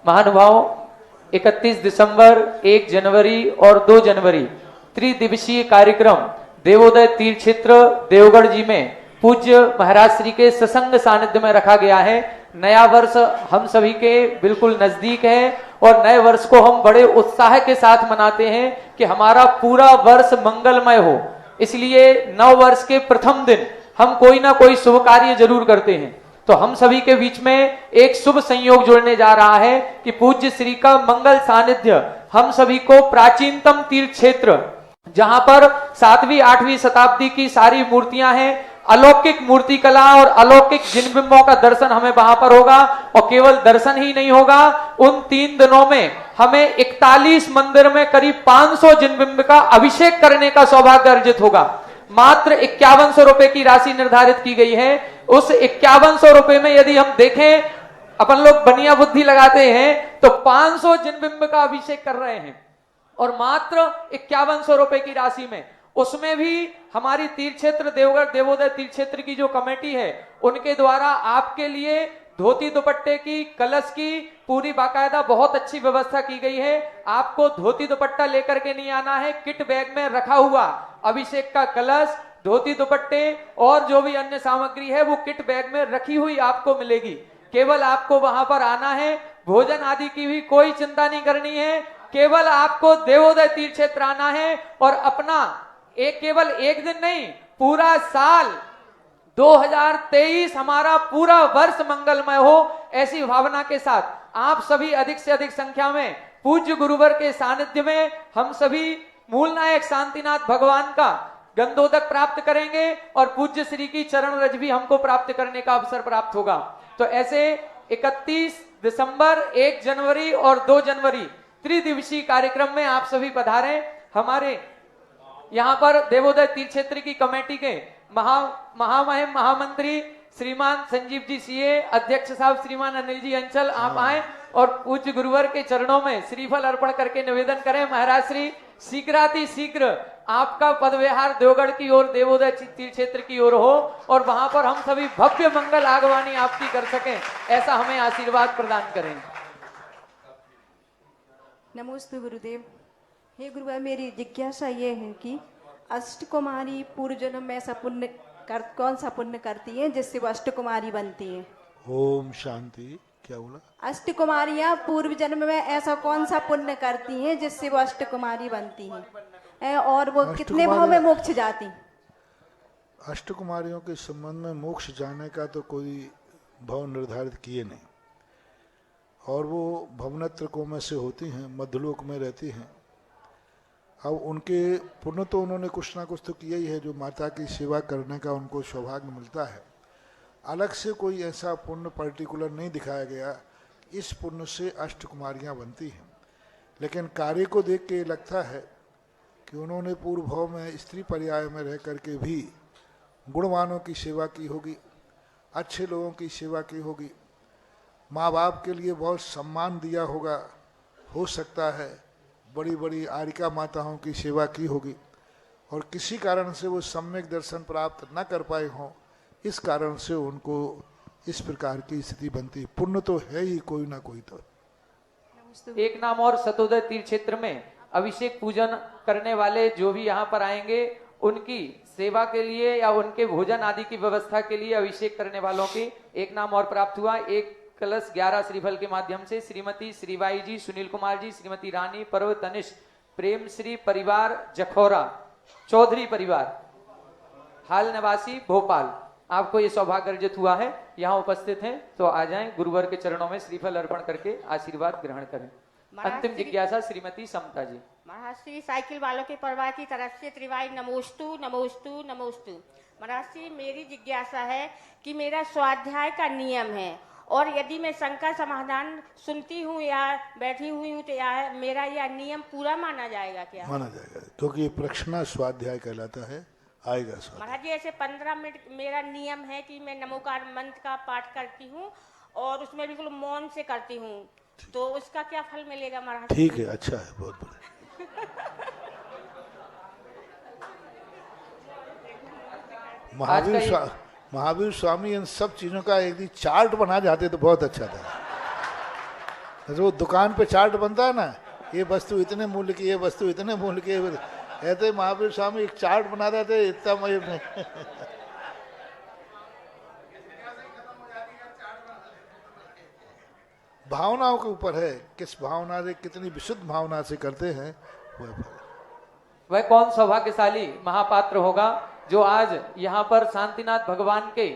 महानुभाव 31 दिसंबर 1 जनवरी और 2 जनवरी त्रिदिवसीय कार्यक्रम देवोदय तीर्थ क्षेत्र देवगढ़ जी में पूज्य महाराज श्री के सत्संग सानिध्य में रखा गया है। नया वर्ष हम सभी के बिल्कुल नजदीक है और नए वर्ष को हम बड़े उत्साह के साथ मनाते हैं कि हमारा पूरा वर्ष मंगलमय हो। इसलिए नव वर्ष के प्रथम दिन हम कोई ना कोई शुभ कार्य जरूर करते हैं। तो हम सभी के बीच में एक शुभ संयोग जुड़ने जा रहा है कि पूज्य श्री का मंगल सानिध्य हम सभी को प्राचीनतम तीर्थ क्षेत्र जहां पर 7वीं 8वीं शताब्दी की सारी मूर्तियां हैं, अलौकिक मूर्ति कला और अलौकिक जिन बिंबों का दर्शन हमें वहां पर होगा। और केवल दर्शन ही नहीं होगा, उन 3 दिनों में हमें 41 मंदिर में करीब 500 जिन बिंब का अभिषेक करने का सौभाग्य अर्जित होगा। मात्र 5100 रुपए की राशि निर्धारित की गई है। उस 5100 रुपए में यदि हम देखें, अपन लोग बनिया बुद्धि लगाते हैं तो 500 जिन बिंब का अभिषेक कर रहे हैं और मात्र 5100 रुपए की राशि में, उसमें भी हमारी तीर्थ क्षेत्र देवगढ़ देवोदय तीर्थ क्षेत्र की जो कमेटी है उनके द्वारा आपके लिए धोती दुपट्टे की, कलश की पूरी बाकायदा बहुत अच्छी व्यवस्था की गई है। आपको धोती दुपट्टा लेकर के नहीं आना है, किट बैग में रखा हुआ अभिषेक का कलश, धोती दुपट्टे और जो भी अन्य सामग्री है वो किट बैग में रखी हुई आपको मिलेगी। केवल आपको वहां पर आना है, भोजन आदि की भी कोई चिंता नहीं करनी है। केवल आपको देवोदय तीर्थ क्षेत्र आना है और अपना केवल एक दिन नहीं, पूरा साल 2023 हमारा पूरा वर्ष मंगलमय हो, ऐसी भावना के साथ आप सभी अधिक से अधिक संख्या में पूज्य गुरुवर के सानिध्य में हम सभी मूल नायक शांतिनाथ भगवान का गंधोदक प्राप्त करेंगे और पूज्य श्री की चरण रज भी हमको प्राप्त करने का अवसर प्राप्त होगा। तो ऐसे 31 दिसंबर, 1 जनवरी और 2 जनवरी त्रिदिवसीय कार्यक्रम में आप सभी पधारें। हमारे यहाँ पर देवोदय तीर्थ क्षेत्र की कमेटी के महामहिम महामंत्री श्रीमान संजीव जी सीए, अध्यक्ष साहब श्रीमान अनिल जी अंचल, आप आए और पूज्य गुरुवर के चरणों में श्रीफल अर्पण करके निवेदन करें। महाराज श्री शीघ्राति शीघ्र आपका पद विहार देवगढ़ की ओर, देवोदय तीर्थ क्षेत्र की ओर हो और वहां पर हम सभी भव्य मंगल आगवानी आपकी कर सकें, ऐसा हमें आशीर्वाद प्रदान करें। नमोस्तु गुरुदेव। हे गुरुदेव, मेरी जिज्ञासा ये है कि अष्टकुमारी पूर्व जन्म में ऐसा कौन सा पुण्य करती है जिससे वो अष्टकुमारी बनती है? ओम शांति। क्या बोला? अष्टकुमारियां पूर्व जन्म में ऐसा कौन सा पुण्य करती हैं जिससे वो अष्टकुमारी बनती हैं और वो कितने भाव में मोक्ष जाती? अष्टकुमारियों के संबंध में मोक्ष जाने का तो कोई भाव निर्धारित किए नहीं, और वो भवनत्र को में से होती हैं, मध्यलोक में रहती हैं। अब उनके पुण्य तो उन्होंने कुछ ना कुछ तो किया ही है, जो माता की सेवा करने का उनको सौभाग्य मिलता है। अलग से कोई ऐसा पुण्य पर्टिकुलर नहीं दिखाया गया इस पुण्य से अष्टकुमारियां बनती हैं। लेकिन कार्य को देख के लगता है कि उन्होंने पूर्व भाव में स्त्री पर्याय में रह करके भी गुणवानों की सेवा की होगी, अच्छे लोगों की सेवा की होगी, माँ बाप के लिए बहुत सम्मान दिया होगा, हो सकता है बड़ी बड़ी आरिका माताओं की सेवा की होगी, और किसी कारण से वो सम्यक दर्शन प्राप्त न कर पाए हों, इस कारण से उनको इस प्रकार की स्थिति बनती। पुण्य तो है ही कोई ना कोई तो। एक नाम और सतोदय तीर्थ क्षेत्र में अभिषेक पूजन करने वाले जो भी यहाँ पर आएंगे, उनकी सेवा के लिए या उनके भोजन आदि की व्यवस्था के लिए अभिषेक करने वालों की एक नाम और प्राप्त हुआ। 1 कलश 11 श्रीफल के माध्यम से श्रीमती श्रीबाई जी, सुनील कुमार जी, श्रीमती रानी, पर्व तनिष्क, प्रेम श्री परिवार जखौरा, चौधरी परिवार, हाल निवासी भोपाल, आपको ये सौभाग्य अर्जित हुआ है। यहाँ उपस्थित हैं तो आ जाएं, गुरुवर के चरणों में श्रीफल अर्पण करके आशीर्वाद ग्रहण करें। अंतिम जिज्ञासा श्रीमती समता जी। महाराज श्री साइकिल वालों के परिवार की तरफ से त्रिवाई नमोस्तु नमोस्तु नमोस्तु। महाराज श्री, मेरी जिज्ञासा है कि मेरा स्वाध्याय का नियम है और यदि मैं शंका समाधान सुनती हूँ या बैठी हुई हूँ तो मेरा यह नियम पूरा माना जाएगा क्या? माना जाएगा, क्योंकि ये प्रश्न स्वाध्याय कहलाता है, आएगा। महाराज जी, ऐसे 15 मिनट मेरा नियम है कि मैं नमोकार मंत्र का पाठ करती हूँ और उसमें बिल्कुल मौन से करती हूँ, तो उसका क्या फल मिलेगा महाराज? ठीक है, अच्छा है, बहुत बढ़िया। महावीर स्वामी इन सब चीजों का यदि चार्ट बना जाते तो बहुत अच्छा था। जो दुकान पे चार्ट बनता है ना, ये वस्तु इतने मूल्य की, ये वस्तु इतने मूल्य की, ऐसे महावीर स्वामी एक चार्ट बना देते, इतना मजे भावनाओं के ऊपर है, किस भावना से, कितनी विशुद्ध भावना से करते हैं वह कौन सौभाग्यशाली महापात्र होगा जो आज यहाँ पर शांतिनाथ भगवान के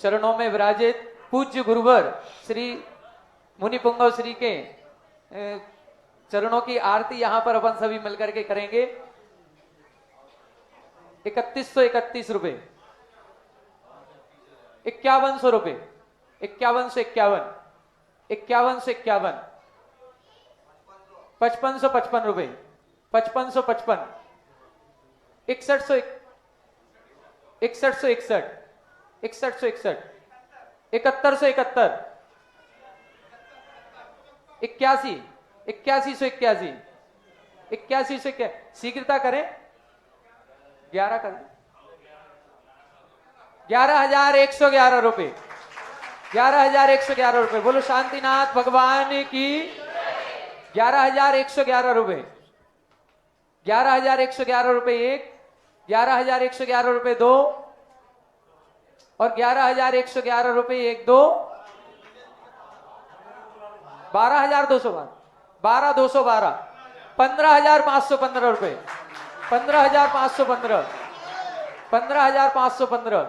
चरणों में विराजित पूज्य गुरुवर श्री मुनि पुंगव श्री के चरणों की आरती यहाँ पर अपन सभी मिलकर के करेंगे। 3131 रुपए, 5100 रुपए, 5151, 5151, 5555 रुपए, 5555, 6161, 6161, 6161, 7171, 81, 8181, 8181, शीघ्रता करें, 11 कर, 11,111 रुपए, 11,111 रुपए। बोलो शांतिनाथ भगवान की। 11,111 रुपए, 11,111 रुपए 1, 11,111 रुपए 2 और 11,111 रुपए 1 2, 12,212, 12,212, 15,515 रुपए, 15,515, 15,515,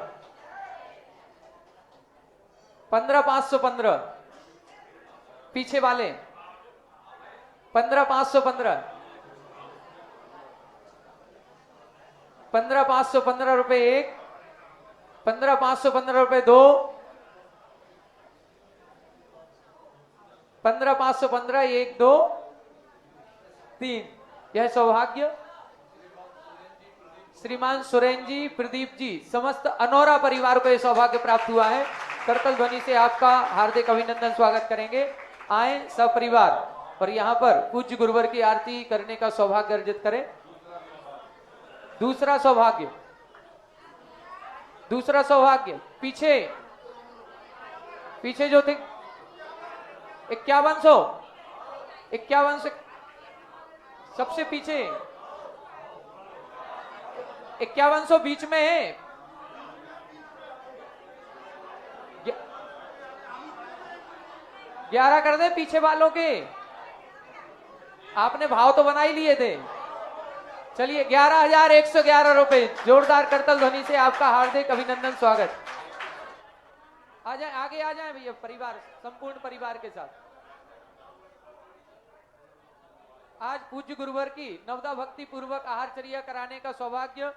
15,515, पीछे वाले 15,515, 15,515 रुपए 1, 15,515 रुपए 2, 15,515 1 2 3। यह सौभाग्य श्रीमान सुरेन जी, प्रदीप जी, समस्त अनोरा परिवार को यह सौभाग्य प्राप्त हुआ है। करतल ध्वनि से आपका हार्दिक अभिनंदन स्वागत करेंगे। आए सपरिवार और यहाँ पर पूज्य गुरुवर की आरती करने का सौभाग्य अर्जित करें। दूसरा सौभाग्य पीछे जो थे 51 से सबसे पीछे 5100 बीच में है। 11 कर दे पीछे वालों के, आपने भाव तो बना ही लिए थे। चलिए 11,111 रुपए। जोरदार करतल ध्वनि से आपका हार्दिक अभिनंदन स्वागत। आ जाए, आगे आ जाए भैया, परिवार, संपूर्ण परिवार के साथ। आज पूज्य गुरुवर की नवदा भक्ति पूर्वक आहारचर्या कराने का सौभाग्य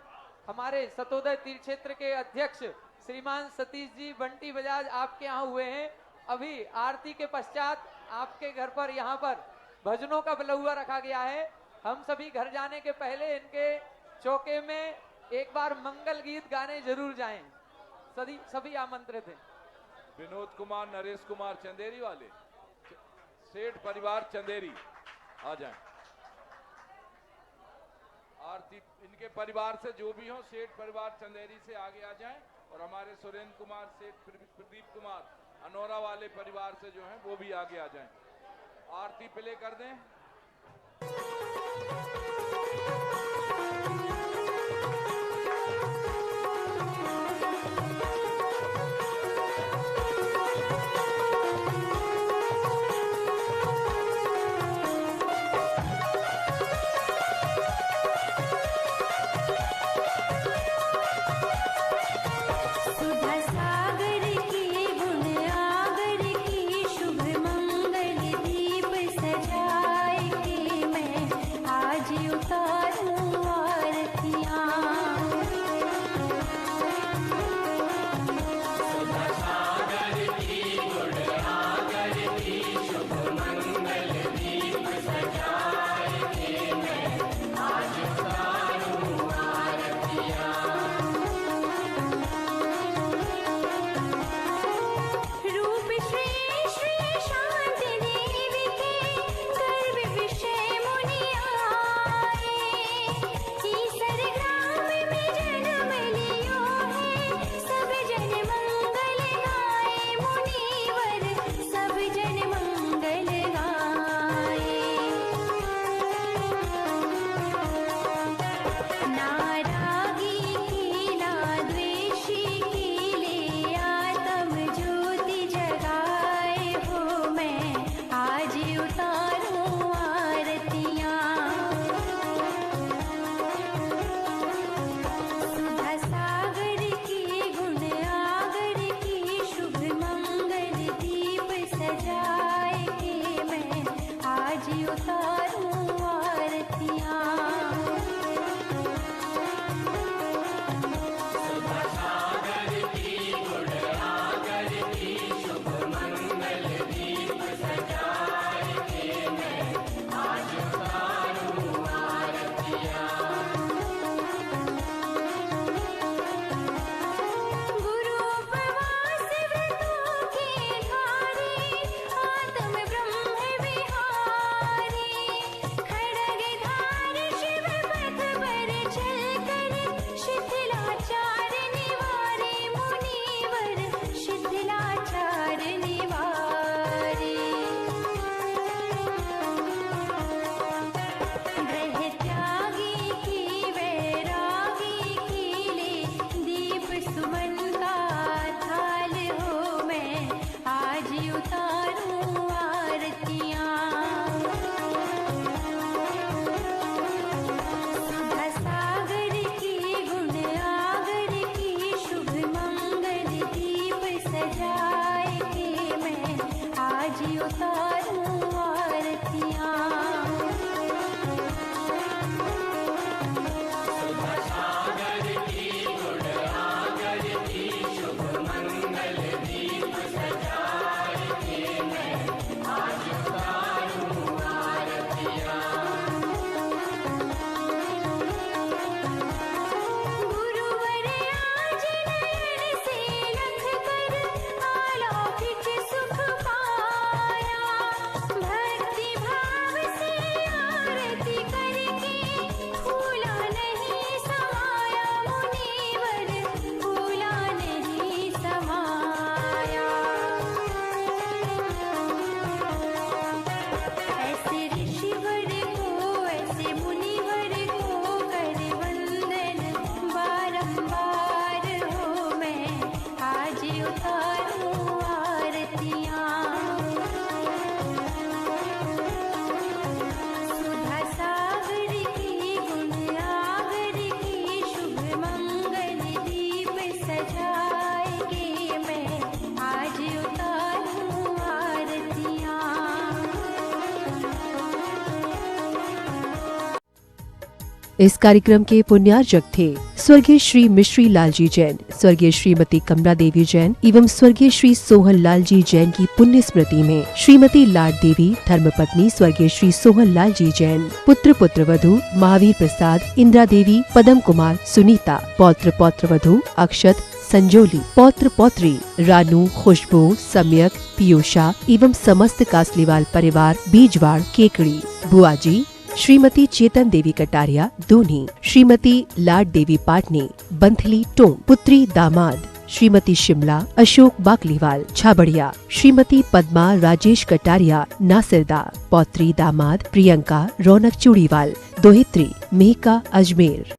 हमारे सतोदय तीर्थ क्षेत्र के अध्यक्ष श्रीमान सतीश जी बंटी बजाज आपके यहाँ हुए हैं। अभी आरती के पश्चात आपके घर पर यहाँ पर भजनों का बलुआ रखा गया है। हम सभी घर जाने के पहले इनके चौके में एक बार मंगल गीत गाने जरूर जाएं। सभी आमंत्रित हैं। विनोद कुमार, नरेश कुमार चंदेरी वाले, सेठ परिवार चंदेरी आ जाएं। आरती इनके परिवार से जो भी हो, सेठ परिवार चंदेरी से आगे आ जाएं। और हमारे सुरेंद्र कुमार, सेठ प्रदीप कुमार, अनोरा वाले परिवार से जो हैं वो भी आगे आ जाएं। आरती प्ले कर दें। सजाए के मैं आज उतारूं इस कार्यक्रम के पुण्यार्जक थे स्वर्गीय श्री मिश्री लालजी जैन, स्वर्गीय श्रीमती कमला देवी जैन एवं स्वर्गीय श्री सोहन लालजी जैन की पुण्य स्मृति में श्रीमती लाड देवी धर्मपत्नी स्वर्गीय श्री सोहन लालजी जैन, पुत्र पुत्रवधू महावीर प्रसाद, इंदिरा देवी, पदम कुमार, सुनीता, पौत्र पौत्रवधू अक्षत, संजोली, पौत्र पौत्री रानू, खुशबू, सम्यक, पीयूषा एवं समस्त कासलीवाल परिवार बीजवाड़ केकड़ी, बुआजी श्रीमती चेतन देवी कटारिया दूनी, श्रीमती लाड देवी पाटनी बंथली टोंक, पुत्री दामाद श्रीमती शिमला अशोक बाकलीवाल छाबड़िया, श्रीमती पद्मा राजेश कटारिया नासिरदा, पौत्री दामाद प्रियंका रौनक चूड़ीवाल, दोहित्री मेहका अजमेर।